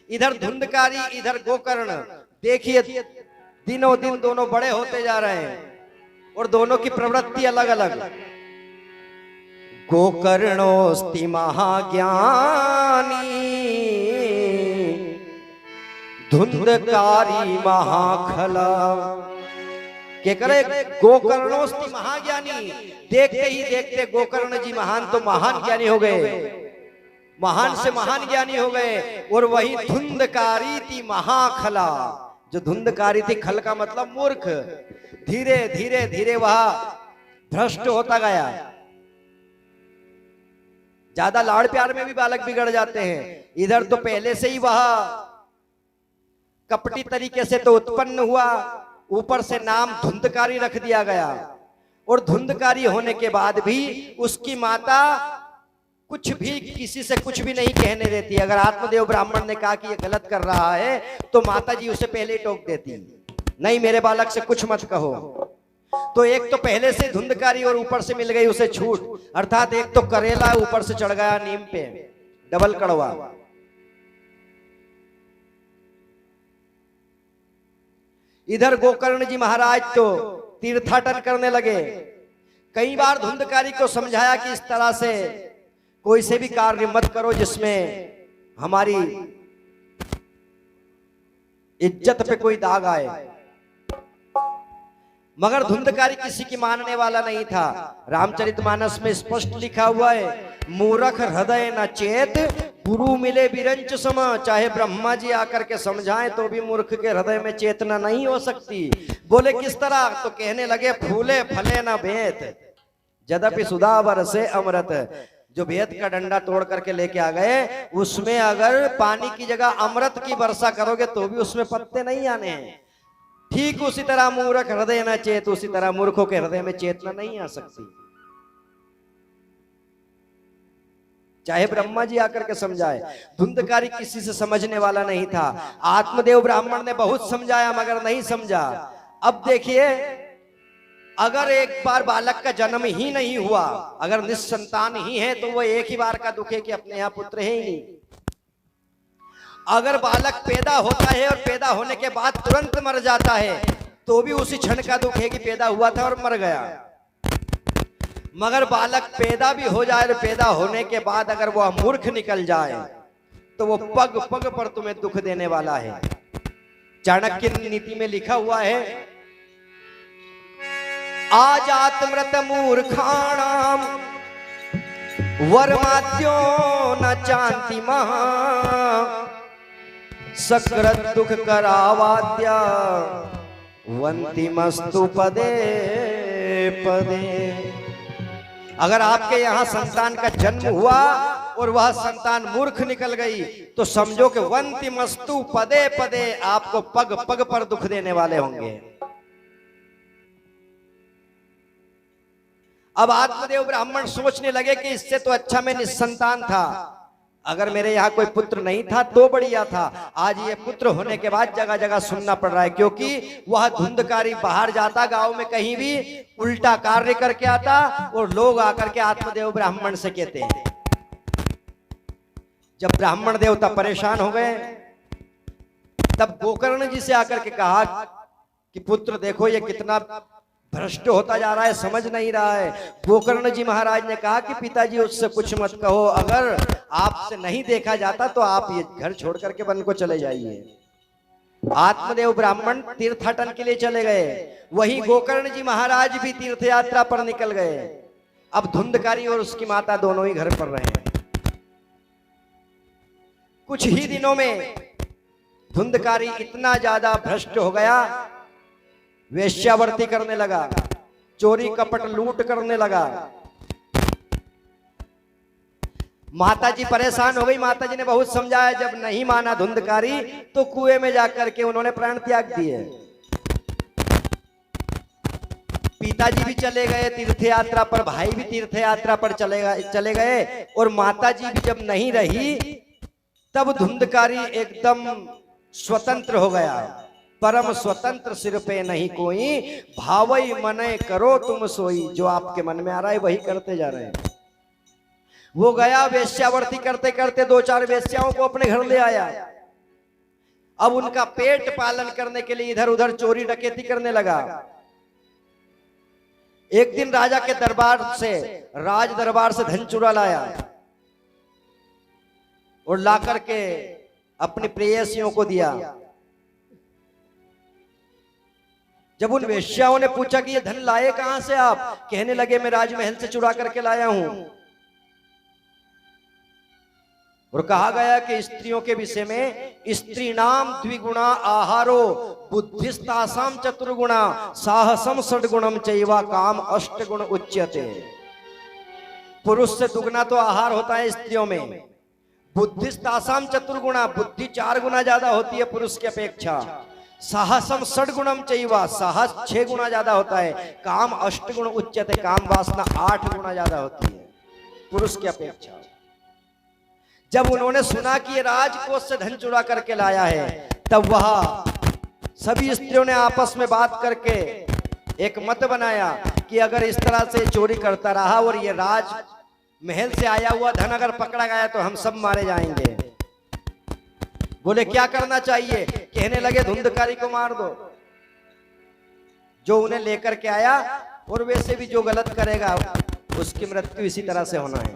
इधर धुंधकारी, इधर गोकर्ण। देखिए, दिनों दिन दोनों बड़े होते जा रहे हैं और दोनों की प्रवृत्ति अलग अलग। गोकर्णोस्ति महाज्ञानी, धुंधकारी महाखला। क्या करे? गोकर्णोस्ति महाज्ञानी। देखते ही देखते गोकर्ण जी महान तो महान ज्ञानी हो गए, महान से महान ज्ञानी हो गए। और वही धुंधकारी थी महाखला। जो धुंधकारी थी, खल का मतलब मूर्ख, धीरे धीरे धीरे वह भ्रष्ट होता गया। ज्यादा लाड़ प्यार में भी बालक बिगड़ जाते हैं। इधर तो पहले से ही वह कपटी तरीके से तो उत्पन्न हुआ, ऊपर से नाम धुंधकारी रख दिया गया। और धुंधकारी होने के बाद भी उसकी माता कुछ भी, किसी से कुछ भी नहीं कहने देती। अगर आत्मदेव ब्राह्मण ने कहा कि ये गलत कर रहा है तो माता जी उसे पहले ही टोक देती, नहीं मेरे बालक से कुछ मत कहो। तो एक तो पहले से धुंधकारी और ऊपर से मिल गई उसे छूट, अर्थात एक तो करेला ऊपर से चढ़ गया नीम पे, डबल कड़वा। इधर गोकर्ण जी महाराज तो तीर्थाटन करने लगे। कई बार धुंधकारी को समझाया कि इस तरह से कोई से भी कार्य मत करो जिसमें हमारी इज्जत पे कोई दाग आए, मगर धुंधकारी किसी की मानने वाला नहीं था। रामचरितमानस में स्पष्ट लिखा हुआ है, मूर्ख हृदय न चेत, गुरु मिले बिरंच सम। चाहे ब्रह्मा जी आकर के समझाएं तो भी मूर्ख के हृदय में चेतना नहीं हो सकती। बोले किस तरह? तो कहने लगे, फूले फले न भेद, यद्यपि सुधा बरसे अमृत। जो भेद का डंडा तोड़ करके लेके आ गए, उसमें अगर पानी की जगह अमृत की वर्षा करोगे तो भी उसमें पत्ते नहीं आने हैं। ठीक उसी तरह मूर्ख हृदय न चेत, उसी तरह मूर्खों के हृदय में चेतना नहीं आ सकती, चाहे ब्रह्मा जी आकर के समझाए। धुंधकारी किसी से समझने वाला नहीं था। आत्मदेव ब्राह्मण ने बहुत समझाया मगर नहीं समझा। अब देखिए, अगर एक बार बालक का जन्म ही नहीं हुआ, अगर निस्संतान ही है, तो वो एक ही बार का दुख है कि अपने यहाँ पुत्र है ही नहीं। अगर बालक पैदा होता है और पैदा होने के बाद तुरंत मर जाता है तो भी उसी क्षण का दुख है कि पैदा हुआ था और मर गया। मगर बालक पैदा भी हो जाए और पैदा होने के बाद अगर वह मूर्ख निकल जाए तो वो पग पग पर तुम्हें दुख देने वाला है। चाणक्य नीति में लिखा हुआ है, आजात मृत मूर्खाणाम वर्माद्यो न चांति महा, सकृत दुख करावाद्या वंतिमस्तु पदे पदे। अगर आपके यहाँ संतान का जन्म हुआ और वह संतान मूर्ख निकल गई तो समझो कि वंति मस्तु पदे पदे आपको पग पग पर दुख देने वाले होंगे। अब आत्मदेव ब्राह्मण सोचने लगे कि इससे तो अच्छा मैं निसंतान था, अगर मेरे यहाँ कोई पुत्र नहीं था तो बढ़िया था। आज ये पुत्र होने के बाद जगह जगह सुनना पड़ रहा है, क्योंकि वह धुंधकारी बाहर जाता गांव में कहीं भी उल्टा कार्य करके आता और लोग आकर के आत्मदेव ब्राह्मण से कहते हैं। जब ब्राह्मण देवता परेशान हो गए तब गोकर्ण जी से आकर के कहा कि पुत्र देखो ये कितना भ्रष्ट होता जा रहा है, समझ नहीं रहा है। गोकर्ण जी महाराज ने कहा कि पिताजी उससे कुछ मत कहो, अगर आपसे नहीं देखा जाता तो आप ये घर छोड़ करके वन को चले जाइए। आत्मदेव ब्राह्मण तीर्थाटन के लिए चले गए, वहीं गोकर्ण जी महाराज भी तीर्थ यात्रा पर निकल गए। अब धुंधकारी और उसकी माता दोनों ही घर पर रहे। कुछ ही दिनों में धुंधकारी इतना ज्यादा भ्रष्ट हो गया, वेश्यावृत्ति करने लगा, चोरी कपट लूट करने लगा। माताजी परेशान हो गई, माताजी ने बहुत समझाया, जब नहीं माना धुंधकारी तो कुएं में जाकर के उन्होंने प्राण त्याग दिए। पिताजी भी चले गए तीर्थ यात्रा पर, भाई भी तीर्थ यात्रा पर चले गए और माताजी भी जब नहीं रही तब धुंधकारी एकदम स्वतंत्र हो गया। परम स्वतंत्र सिर पे नहीं कोई, भावई मने करो तुम सोई। जो आपके मन में आ रहा है वही करते जा रहे हैं। वो गया वेश्यावृत्ति करते करते 2-4 वेश्याओं को अपने घर ले आया। अब उनका पेट पालन करने के लिए इधर उधर चोरी डकैती करने लगा। एक दिन राजा के राज दरबार से धन चुरा लाया और लाकर के अपनी प्रेयसियों को दिया। जब उन वेश्याओं ने पूछा कि ये धन लाए कहां से आप, कहने लगे मैं राजमहल से चुरा करके लाया हूं। और कहा गया कि स्त्रियों के विषय में स्त्री नाम द्विगुणा आहारो बुद्धिस्तासाम चतुर्गुणा साहसम षड्गुणम चैवा काम अष्टगुण उच्यते। पुरुष से दुगना तो आहार होता है स्त्रियों में, बुद्धिस्तासाम चतुर्गुणा, बुद्धि 4 गुना ज्यादा होती है पुरुष की अपेक्षा। साहसम षड्गुणम चैवा, साहस 6 गुना ज्यादा होता है। काम अष्टगुण उच्यते, काम वासना 8 गुना ज्यादा होती है पुरुष की अपेक्षा। जब उन्होंने सुना कि ये राजकोष से धन चुरा करके लाया है, तब वह सभी स्त्रियों ने आपस में बात करके एक मत बनाया कि अगर इस तरह से चोरी करता रहा और ये राज महल से आया हुआ धन अगर पकड़ा गया तो हम सब मारे जाएंगे। बोले क्या करना चाहिए? कहने लगे धुंधकारी को मार दो, जो उन्हें लेकर के आया, और वैसे भी जो गलत करेगा उसकी मृत्यु इसी तरह से होना है।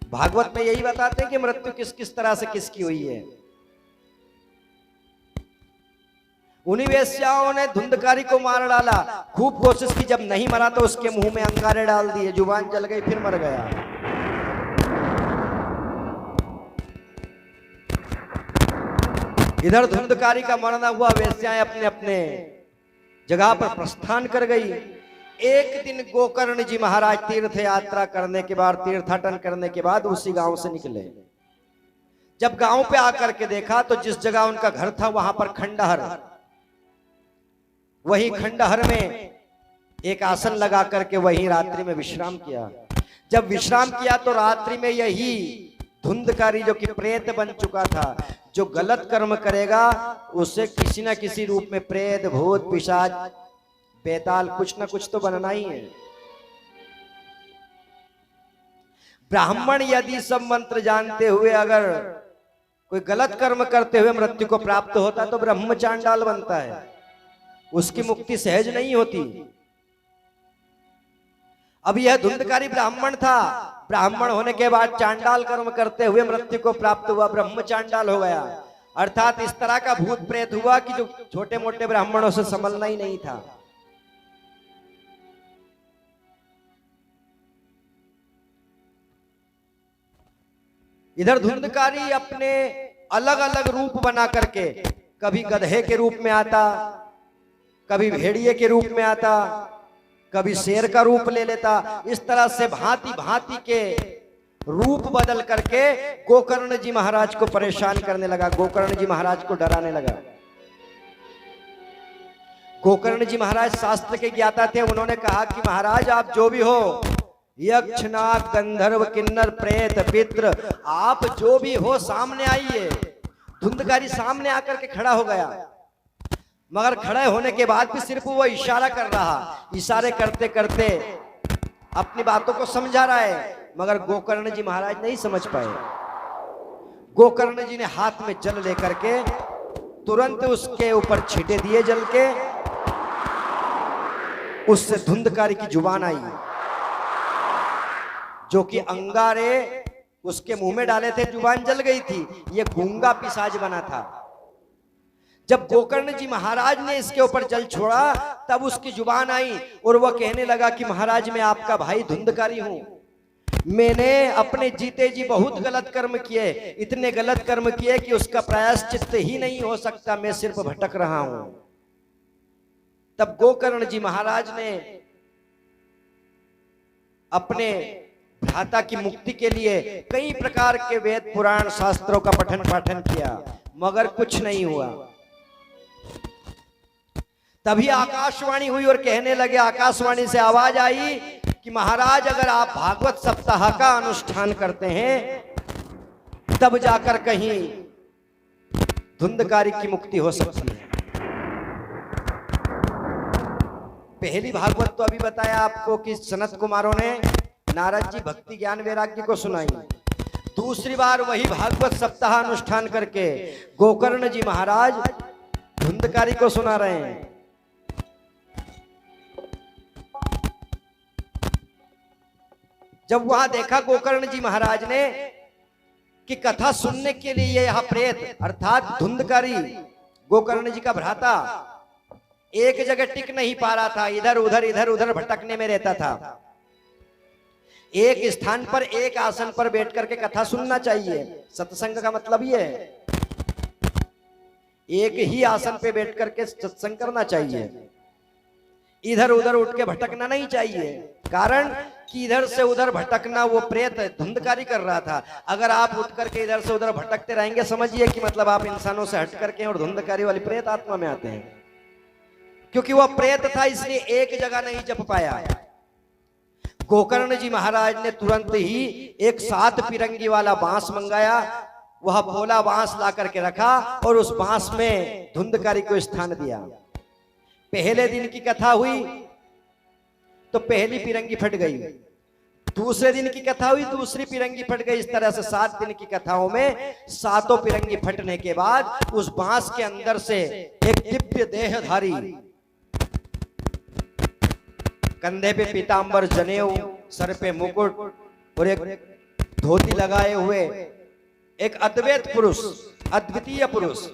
भागवत में यही बताते हैं कि मृत्यु किस किस तरह से किसकी हुई है। उन्हीं वेश्याओं ने धुंधकारी को मार डाला। खूब कोशिश की, जब नहीं मरा तो उसके मुंह में अंगारे डाल दिए, जुबान जल गई, फिर मर गया। इधर धुंधकारी का मरना हुआ, वेश्याएं अपने अपने जगह पर प्रस्थान कर गई। एक दिन गोकर्ण जी महाराज तीर्थ यात्रा करने के बाद, तीर्थाटन करने के बाद उसी गांव से निकले। जब गांव पे आकर के देखा तो जिस जगह उनका घर था वहां पर खंडहर, वही खंडहर में एक आसन लगा करके वही रात्रि में विश्राम किया। जब विश्राम किया तो रात्रि में यही धुंधकारी जो कि प्रेत बन चुका था, जो गलत कर्म करेगा उसे किसी न किसी रूप में प्रेत, भूत, पिशाच, बेताल, कुछ न कुछ तो बनना ही है। ब्राह्मण यदि सब मंत्र जानते हुए अगर कोई गलत कर्म करते हुए मृत्यु को प्राप्त होता तो ब्रह्म चांडाल बनता है, उसकी मुक्ति सहज नहीं होती। अब यह धुंधकारी ब्राह्मण था, ब्राह्मण होने के बाद चांडाल कर्म करते हुए मृत्यु को प्राप्त हुआ, ब्रह्म चांडाल हो गया। अर्थात इस तरह का भूत प्रेत हुआ कि जो छोटे मोटे ब्राह्मणों से संभलना ही नहीं था। इधर धुंधकारी अपने अलग अलग रूप बना करके, कभी गधे के रूप में आता, कभी भेड़िए के रूप में आता, कभी शेर का रूप ले लेता। इस तरह से भांति भांति के रूप बदल करके गोकर्ण जी महाराज को परेशान करने लगा, गोकर्ण जी महाराज को डराने लगा। गोकर्ण जी महाराज शास्त्र के ज्ञाता थे। उन्होंने कहा कि महाराज आप जो भी हो, यक्ष नाग गंधर्व किन्नर प्रेत पित्र, आप जो भी हो सामने आइए। धुंधकारी सामने आकर के खड़ा हो गया, मगर खड़े होने के बाद भी सिर्फ वो इशारा कर रहा, इशारे करते करते अपनी बातों को समझा रहा है, मगर गोकर्ण जी महाराज नहीं समझ पाए। गोकर्ण जी ने हाथ में जल लेकर के तुरंत उसके ऊपर छींटे दिए जल के, उससे धुंधकारी की जुबान आई, जो कि अंगारे उसके मुंह में डाले थे, जुबान जल गई थी। ये गूंगा पिशाच बना था। जब गोकर्ण जी महाराज ने इसके ऊपर जल छोड़ा, तब उसकी जुबान आई और वह कहने लगा कि महाराज मैं आपका भाई धुंधकारी हूं। मैंने अपने जीते जी बहुत गलत कर्म किए, इतने गलत कर्म किए कि उसका प्रायश्चित्त ही नहीं हो सकता, मैं सिर्फ भटक रहा हूं। तब गोकर्ण जी महाराज ने अपने भ्राता की मुक्ति के लिए कई प्रकार के वेद पुराण शास्त्रों का पठन पाठन किया, मगर कुछ नहीं हुआ। तभी आकाशवाणी हुई और कहने लगे, आकाशवाणी से आवाज आई कि महाराज अगर आप भागवत सप्ताह का अनुष्ठान करते हैं तब जाकर कहीं धुंधकारी की मुक्ति हो सकती है। पहली भागवत तो अभी बताया आपको कि सनत कुमारों ने नारद जी भक्ति ज्ञान वैराग्य को सुनाई। दूसरी बार वही भागवत सप्ताह अनुष्ठान करके गोकर्ण जी महाराज धुंधकारी को सुना रहे हैं। जब वहां देखा गोकर्ण जी महाराज ने कि कथा सुनने के लिए यह प्रेत अर्थात धुंधकारी गोकर्ण जी का भ्राता एक जगह टिक नहीं पा रहा था, इधर उधर भटकने में रहता था। एक स्थान पर एक आसन पर बैठ करके कथा सुनना चाहिए। सत्संग का मतलब ये है, एक ही आसन पे बैठ करके सत्संग करना चाहिए, इधर उधर उठ के भटकना नहीं चाहिए। कारण कि इधर से उधर भटकना वो प्रेत धुंधकारी कर रहा था। अगर आप उठ करके इधर से उधर भटकते रहेंगे, समझिए कि मतलब आप इंसानों से हट करके और धुंधकारी वाली प्रेत आत्मा में आते हैं। क्योंकि वह प्रेत था इसलिए एक जगह नहीं जप पाया। गोकर्ण जी महाराज ने तुरंत ही एक 7 पिरंगी वाला बांस मंगाया, वह भोला बांस ला करके रखा और उस बांस में धुंधकारी को स्थान दिया। पहले दिन की कथा हुई तो पहली पिरंगी फट गई, दूसरे दिन की कथा हुई दूसरी पिरंगी फट गई। इस तरह से 7 दिन की कथाओं में 7 पिरंगी फटने के बाद उस बांस के अंदर से एक दिव्य देहधारी, कंधे पे पीतांबर जनेऊ, सर पे मुकुट और एक धोती लगाए हुए एक अद्वैत पुरुष, अद्वितीय पुरुष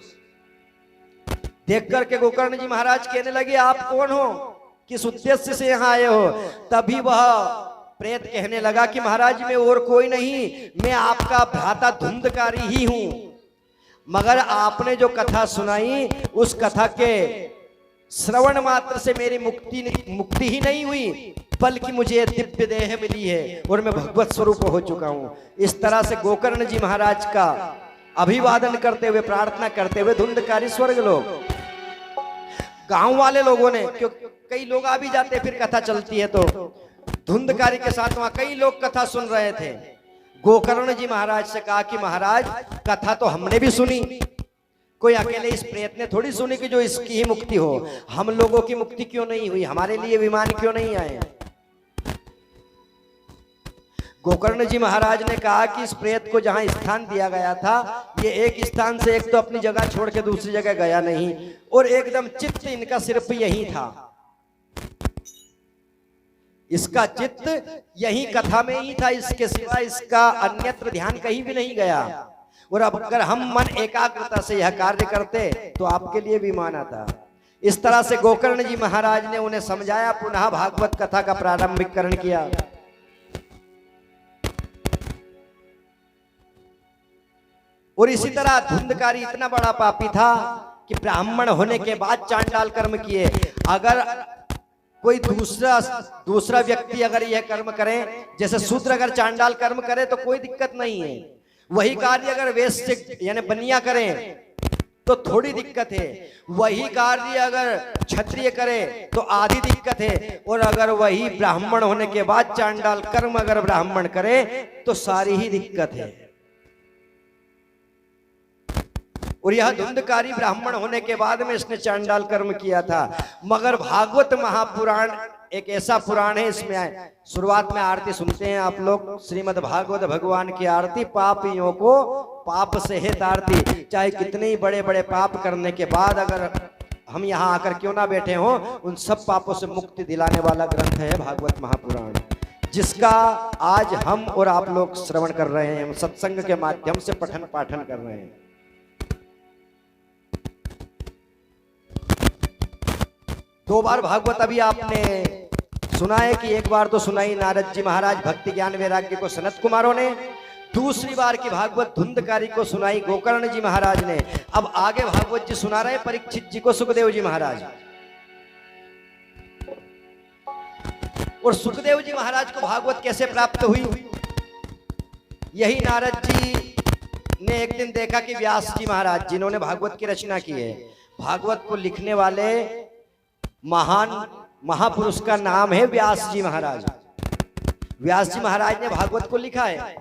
देख करके गोकर्ण जी महाराज कहने लगे, आप कौन हो, किस उद्देश्य से यहाँ आए हो। तभी वह प्रेत कहने लगा कि महाराज मैं और कोई नहीं, मैं आपका भ्राता धुंधकारी ही हूं, मगर आपने जो कथा सुनाई उस कथा के श्रवण मात्र से मेरी मुक्ति ही नहीं हुई, बल्कि मुझे दिव्य देह मिली है और मैं भगवत स्वरूप हो चुका हूं। इस तरह से गोकर्ण जी महाराज का अभिवादन करते हुए, प्रार्थना करते हुए धुंधकारी स्वर्ग लोग, गांव वाले लोगों ने, क्योंकि कई लोग आ भी जाते फिर कथा चलती है, तो धुंधकारी के साथ वहां कई लोग कथा सुन रहे थे। गोकर्ण जी महाराज से कहा कि महाराज कथा तो हमने भी सुनी, कोई अकेले इस प्रेत ने थोड़ी सुनी कि जो इसकी ही मुक्ति हो, हम लोगों की मुक्ति क्यों नहीं हुई, हमारे लिए विमान क्यों नहीं आए। गोकर्ण जी महाराज ने कहा कि इस प्रेत को जहां स्थान दिया गया था, ये एक स्थान से एक तो अपनी जगह छोड़ के दूसरी जगह गया नहीं, और एकदम चित्त इनका सिर्फ यही था, इसका चित्त यही कथा में ही था, इसके सिवा इसका अन्यत्र ध्यान कहीं भी नहीं गया। और अब अगर हम मन एकाग्रता से यह कार्य करते तो आपके लिए विमान आता। इस तरह से गोकर्ण जी महाराज ने उन्हें समझाया, पुनः भागवत कथा का प्रारंभिकरण किया। और इसी तरह धुंधकारी इतना बड़ा पापी था कि ब्राह्मण होने के बाद चांडाल कर्म किए। अगर कोई दूसरा दूसरा व्यक्ति अगर यह कर्म करे, जैसे शूद्र अगर चांडाल कर्म करे तो कोई दिक्कत नहीं है। वही कार्य अगर वैश्य यानी बनिया करें तो थोड़ी दिक्कत है। वही कार्य अगर क्षत्रिय करे तो आधी दिक्कत है। और अगर वही ब्राह्मण होने के बाद चांडाल कर्म अगर ब्राह्मण करे तो सारी ही दिक्कत है। और यह धुंधकारी ब्राह्मण होने के बाद में इसने चांडाल कर्म किया था। मगर भागवत महापुराण एक ऐसा पुराण है, इसमें शुरुआत में आरती सुनते हैं आप लोग, श्रीमद् भागवत भगवान की आरती। पापियों को पाप से है तारती। चाहे कितने ही बड़े बड़े पाप करने के बाद अगर हम यहाँ आकर क्यों ना बैठे हों, उन सब पापों से मुक्ति दिलाने वाला ग्रंथ है भागवत महापुराण, जिसका आज हम और आप लोग श्रवण कर रहे हैं, हम सत्संग के माध्यम से पठन पाठन कर रहे हैं। दो बार भागवत अभी आपने सुना है कि एक बार तो सुनाई नारद जी महाराज भक्ति ज्ञान वैराग्य को सनत कुमारों ने, दूसरी बार की भागवत धुंधकारी को सुनाई गोकर्ण जी महाराज ने। अब आगे भागवत जी सुना रहे परीक्षित जी को सुखदेव जी महाराज। और सुखदेव जी महाराज को भागवत कैसे प्राप्त हुई? यही नारद जी ने एक दिन देखा कि व्यास जी महाराज जिन्होंने भागवत की रचना की है, भागवत को लिखने वाले महान महापुरुष का नाम है व्यास जी महाराज। व्यास जी महाराज ने भागवत को लिखा है।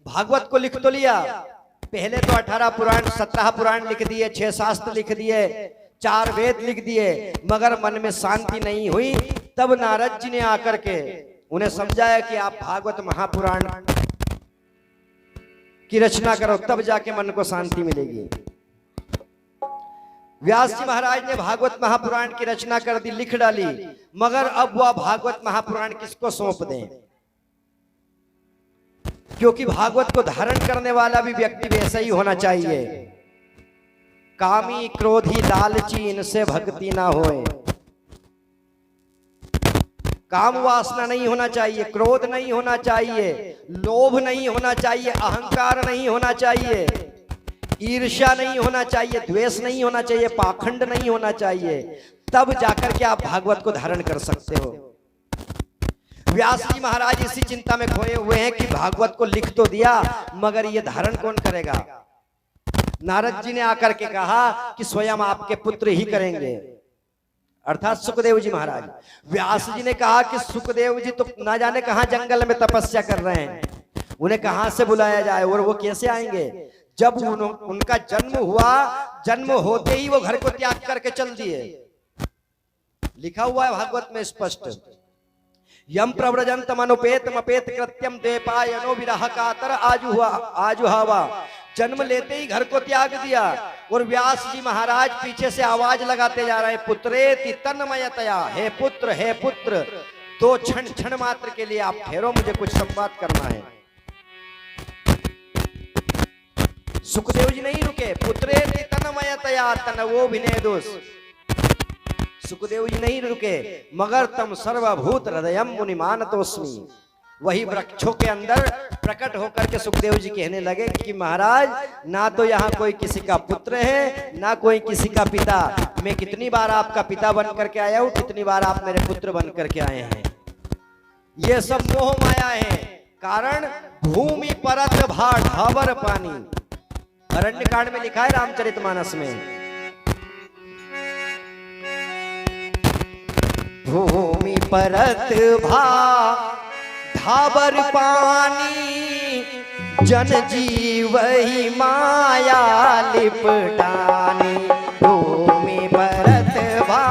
भागवत को लिख तो लिया, पहले तो 18 पुराण 17 पुराण लिख दिए, 6 शास्त्र लिख दिए, 4 वेद लिख दिए, मगर मन में शांति नहीं हुई। तब नारद जी ने आकर के उन्हें समझाया कि आप भागवत महापुराण की रचना करो, तब जाके मन को शांति मिलेगी। व्यास जी महाराज ने भागवत महापुराण की रचना कर दी, लिख डाली, मगर अब वह भागवत महापुराण किसको सौंप दें? क्योंकि भागवत को धारण करने वाला भी व्यक्ति वैसा ही होना चाहिए। कामी क्रोधी लालची इनसे भक्ति ना होए। काम वासना नहीं होना चाहिए, क्रोध नहीं होना चाहिए, लोभ नहीं होना चाहिए, अहंकार नहीं होना चाहिए, ईर्ष्या नहीं होना चाहिए, द्वेष नहीं होना चाहिए, पाखंड नहीं होना चाहिए। तब जाकर के आप भागवत को धारण कर सकते हो। व्यास जी महाराज इसी चिंता में खोए हुए हैं कि भागवत को लिख तो दिया, मगर ये धारण कौन करेगा? नारद जी ने आकर के कहा कि स्वयं आपके पुत्र ही करेंगे, अर्थात सुखदेव जी महाराज। व्यास जी ने कहा कि सुखदेव जी तो ना जाने कहां जंगल में तपस्या कर रहे हैं, उन्हें कहां से बुलाया जाए और वो कैसे आएंगे? जब उनका जन्म हुआ, जन्म होते ही वो घर को त्याग करके चल दिए। लिखा हुआ है भागवत में स्पष्ट, यम प्रव्रजंतम अनुपेतम अपेत कृत्यम द्वैपायनो विरह कातर आजुहावा। जन्म लेते ही घर को त्याग दिया। और व्यास जी महाराज पीछे से आवाज लगाते जा रहे, पुत्रेति तन्मयतया, हे पुत्र हे पुत्र, 2 क्षण मात्र के लिए आप ठहरो, मुझे कुछ संवाद करना है। सुखदेव जी नहीं रुके, पुत्रेति तन्मयतया तनवो विनेदुस। सुखदेव जी नहीं रुके, मगर तम सर्वभूत हृदयम मुनिमानतोस्मि। वही वृक्षों के अंदर प्रकट होकर के सुखदेव जी कहने लगे कि महाराज, ना तो यहाँ कोई किसी का पुत्र है, ना कोई किसी का पिता। मैं कितनी बार आपका पिता बन करके आया हूं, कितनी बार आप मेरे पुत्र बन करके आए हैं। ये सब मोह माया है। कारण भूमि परत भा ढाबर पानी, अरण्यकांड में लिखा है रामचरितमानस में। भूमि परत भा ढाबर पानी, जन जीव ही माया लिपटानी। भूमि परत भा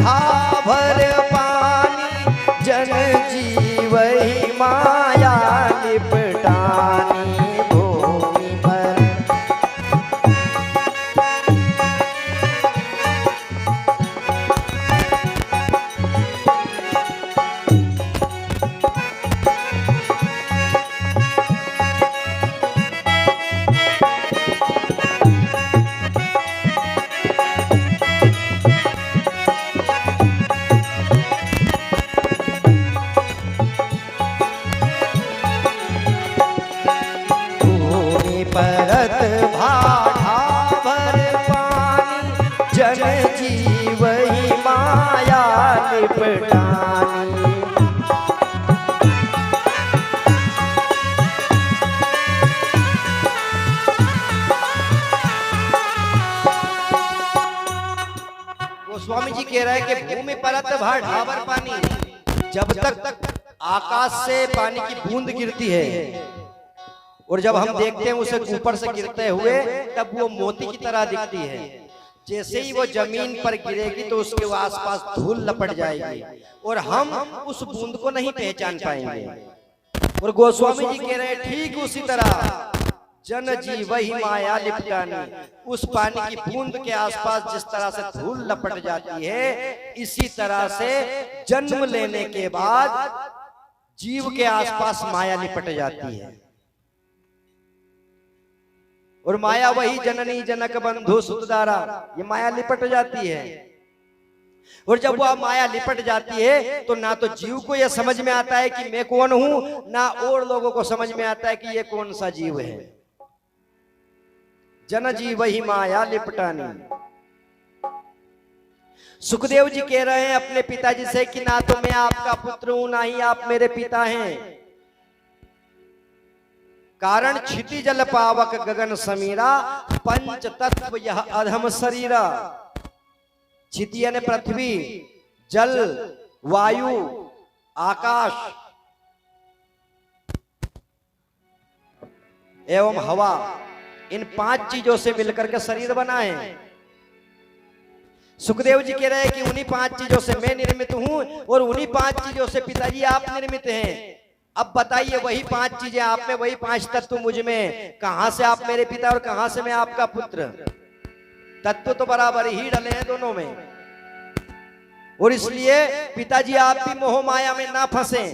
ढाबर पानी, जन जीव ही माया लिपटानी। भूमि पर लिपटानी। गोस्वामी जी कह रहे हैं कि भूमि परत भर ढाबर पानी, जब तक आकाश से पानी की बूंद गिरती है और जब हम देखते हैं उसे ऊपर से गिरते हुए, तब वो मोती की तरह दिखती है। जैसे ही वो जमीन पर गिरेगी तो उसके आसपास धूल लपट जाएगी और हम उस बूंद को नहीं पहचान पाएंगे। और गोस्वामी जी कह रहे हैं ठीक उसी तरह जन जी वही माया लिपटानी, उस पानी की बूंद के आसपास जिस तरह से धूल लपट जाती है, इसी तरह से जन्म लेने के बाद जीव के आसपास माया लिपट जाती है। और माया वही जननी जनक बंधु सुतदारा, ये माया लिपट जाती है। और जब वह माया लिपट जाती है तो ना तो जीव को यह समझ में आता है कि मैं कौन हूं, ना और लोगों को समझ में आता है कि ये कौन सा जीव है। जन जी वही माया लिपटानी। सुखदेव जी कह रहे हैं अपने पिताजी से कि ना तो मैं आपका पुत्र हूं, ना ही आप मेरे पिता हैं। कारण क्षिति जल पावक गगन समीरा, पंच तत्व यह अधम शरीरा। क्षिति यानी पृथ्वी, जल, वायु, आकाश एवं हवा, इन 5 चीजों से मिलकर के शरीर बना है। सुखदेव जी कह रहे हैं कि उन्हीं 5 चीजों से मैं निर्मित हूं और उन्हीं 5 चीजों से पिताजी आप निर्मित हैं। अब बताइए वही 5 चीजें आप में, वही 5 तत्व मुझ में, कहां से आप मेरे पिता और कहां से मैं आपका पुत्र? तत्व तो बराबर ही डले हैं दोनों में। और इसलिए पिताजी आप भी मोह माया में ना फंसे।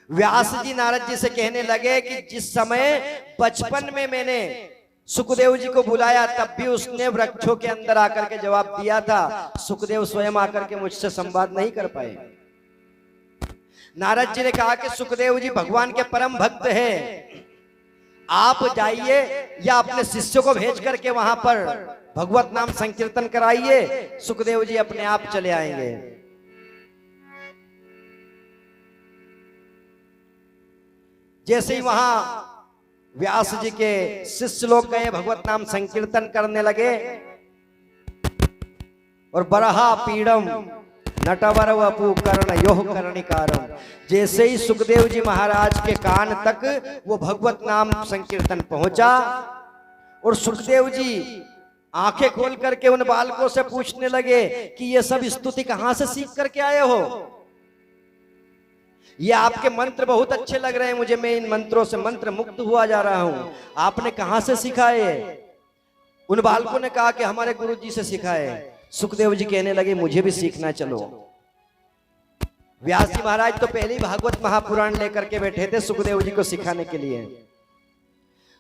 व्यास जी नारद जी से कहने लगे कि जिस समय बचपन में मैंने सुखदेव जी को बुलाया तब भी उसने वृक्षों के अंदर आकर के जवाब दिया था। सुखदेव स्वयं आकर के मुझसे संवाद नहीं कर पाए। नारद जी ने कहा कि सुखदेव जी भगवान के परम भक्त हैं, आप जाइए या अपने शिष्यों को भेज करके वहां पर भगवत नाम संकीर्तन कराइए, सुखदेव जी अपने आप चले आएंगे। जैसे ही वहां व्यास जी के शिष्य लोग गए, भगवत नाम संकीर्तन करने लगे और बरहा पीड़म नटवर वपु कर्ण योह कर्णिकारम। जैसे ही सुखदेव जी महाराज के कान तक वो भगवत नाम संकीर्तन पहुंचा और सुखदेव जी आंखें खोल करके उन बालकों से पूछने लगे कि ये सब स्तुति कहां से सीख करके आए हो? ये आपके मंत्र बहुत अच्छे लग रहे हैं मुझे, मैं इन मंत्रों से मंत्र मुक्त हुआ जा रहा हूं, आपने कहां से सिखाए? उन बालकों ने कहा कि हमारे गुरु जी से सिखाए। सुखदेव जी कहने लगे मुझे भी सीखना चलो। व्यास जी महाराज तो पहले ही भागवत महापुराण लेकर के बैठे थे सुखदेव जी को सिखाने के लिए।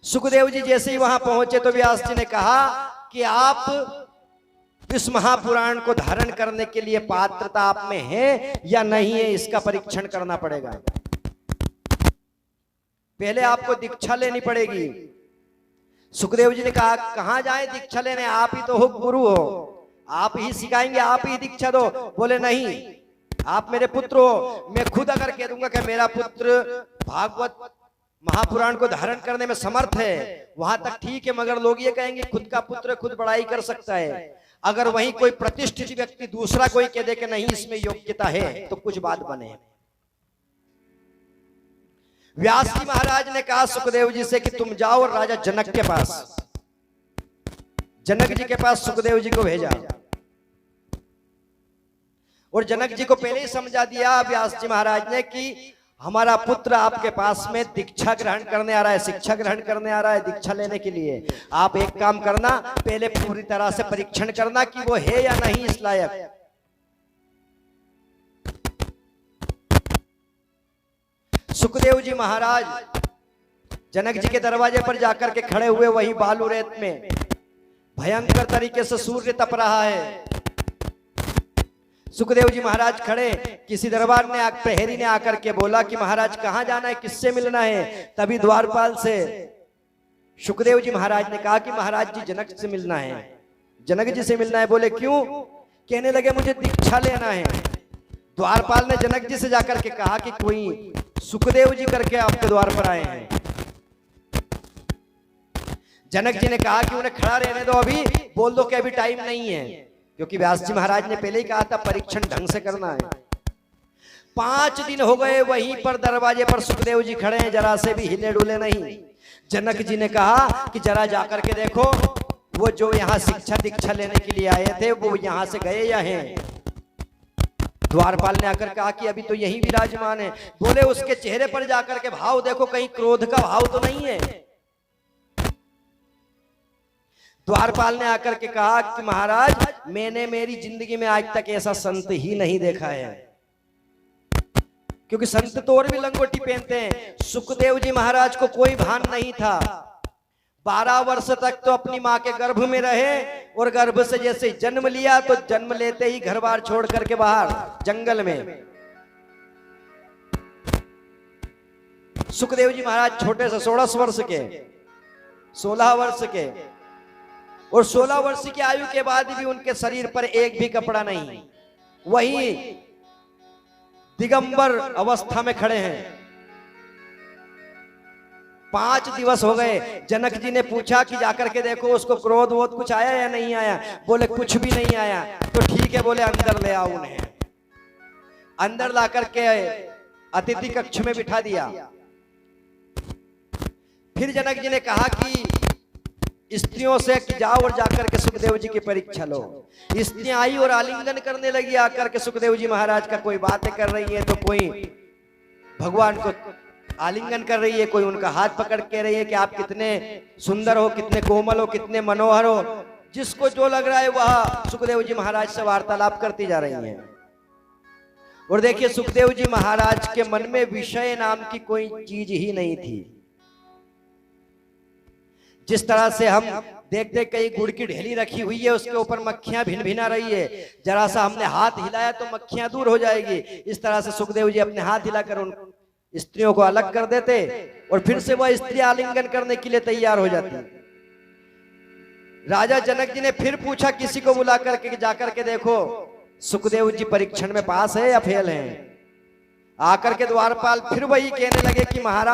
सुखदेव जी जैसे ही वहां पहुंचे तो व्यास जी ने कहा कि आप इस महापुराण को धारण करने के लिए पात्रता आप में है या नहीं है, इसका परीक्षण करना पड़ेगा। पहले आपको दीक्षा लेनी पड़ेगी। सुखदेव जी ने कहा कहां जाए दीक्षा लेने, आप ही तो हो गुरु हो, आप ही सिखाएंगे, आप ही दीक्षा दो। बोले नहीं, आप मेरे पुत्र हो, मैं खुद अगर कह दूंगा कि मेरा पुत्र भागवत महापुराण को धारण करने में समर्थ है, वहां तक ठीक है, मगर लोग ये कहेंगे खुद का पुत्र खुद बड़ाई कर सकता है। अगर वहीं कोई प्रतिष्ठित व्यक्ति दूसरा कोई कह दे कि नहीं इसमें योग्यता है, तो कुछ बात बने। व्यास जी महाराज ने कहा सुखदेव जी से कि तुम जाओ और राजा जनक के पास, जनक जी के पास सुखदेव जी को भेजा और जनक जी को पहले ही समझा दिया व्यास जी महाराज ने कि हमारा पुत्र आपके पास में दीक्षा ग्रहण करने आ रहा है, शिक्षा ग्रहण करने आ रहा है, दीक्षा लेने के लिए। आप एक काम करना, पहले पूरी तरह से परीक्षण करना कि वो है या नहीं इस लायक। सुखदेव जी महाराज जनक जी के दरवाजे पर जाकर के खड़े हुए, वही बालू रेत में भयंकर तरीके से सूर्य तप रहा है। सुखदेव जी महाराज खड़े, किसी दरबार ने प्रहरी ने आकर के बोला कि महाराज कहां जाना है, किससे मिलना है? तभी द्वारपाल से सुखदेव जी महाराज ने कहा कि महाराज जी जनक से मिलना है, जनक जी से मिलना है। बोले क्यों? कहने लगे मुझे दीक्षा लेना है। द्वारपाल ने जनक जी से जाकर के कहा कि कोई सुखदेव जी करके आपके द्वार पर आए हैं। जनक जी ने कहा कि उन्हें खड़ा रहने दो, अभी बोल दो कि अभी टाइम नहीं है, क्योंकि व्यास जी महाराज ने पहले ही कहा था परीक्षण ढंग से करना है। 5 दिन हो गए, वहीं पर दरवाजे पर सुखदेव जी खड़े हैं, जरा से भी हिले डुले नहीं। जनक जी ने कहा कि जरा जाकर के देखो, वो जो यहाँ शिक्षा दीक्षा लेने के लिए आए थे वो यहाँ से गए या हैं? द्वारपाल ने आकर कहा कि अभी तो यही विराजमान है। बोले उसके चेहरे पर जाकर के भाव देखो, कहीं क्रोध का भाव तो नहीं है। द्वारपाल ने आकर के कहा कि महाराज, मैंने मेरी जिंदगी में आज तक ऐसा संत ही नहीं देखा है, क्योंकि संत तो और भी लंगोटी पहनते हैं। सुखदेव जी महाराज को कोई भान नहीं था। 12 वर्ष तक तो अपनी माँ के गर्भ में रहे, और गर्भ से जैसे जन्म लिया तो जन्म लेते ही घर बार छोड़ करके बाहर जंगल में। सुखदेव जी महाराज छोटे से 16 वर्ष के, 16 वर्ष के, और 16 वर्ष की आयु के बाद भी उनके शरीर पर एक भी कपड़ा नहीं, वही दिगंबर अवस्था में खड़े हैं। 5 दिवस हो गए। जनक जी ने पूछा कि जाकर के देखो उसको क्रोध वोध कुछ आया या नहीं आया? बोले कुछ भी नहीं आया। तो ठीक है, बोले अंदर ले आओ उन्हें। अंदर ला करके अतिथि कक्ष में बिठा दिया। फिर जनक जी ने कहा कि स्त्रियों से कि जाओ और जाकर के सुखदेव जी की परीक्षा लो। स्त्रियां आई और आलिंगन करने लगी आकर के सुखदेव जी महाराज का। कोई बातें कर रही है तो कोई भगवान को आलिंगन कर रही है, कोई उनका हाथ पकड़ के रही है कि आप कितने सुंदर हो, कितने कोमल हो, कितने मनोहर हो। जिसको जो लग रहा है वह सुखदेव जी महाराज से वार्तालाप करती जा रही है। और देखिए सुखदेव जी महाराज के मन में विषय नाम की कोई चीज ही नहीं थी। जिस तरह से हम देखते कई गुड़ की ढेली रखी हुई है, उसके ऊपर मक्खियां भिन भिना रही है, जरा सा हमने हाथ हिलाया तो मक्खियां दूर हो जाएगी। इस तरह से सुखदेव जी अपने हाथ हिलाकर उन स्त्रियों को अलग कर देते और फिर से वह स्त्री आलिंगन करने के लिए तैयार हो जाती। राजा जनक जी ने फिर पूछा किसी को बुला करके जाकर के देखो सुखदेव जी परीक्षण में पास है या फेल हैं। आकर के द्वारपाल फिर वही कहने लगे कि महाराज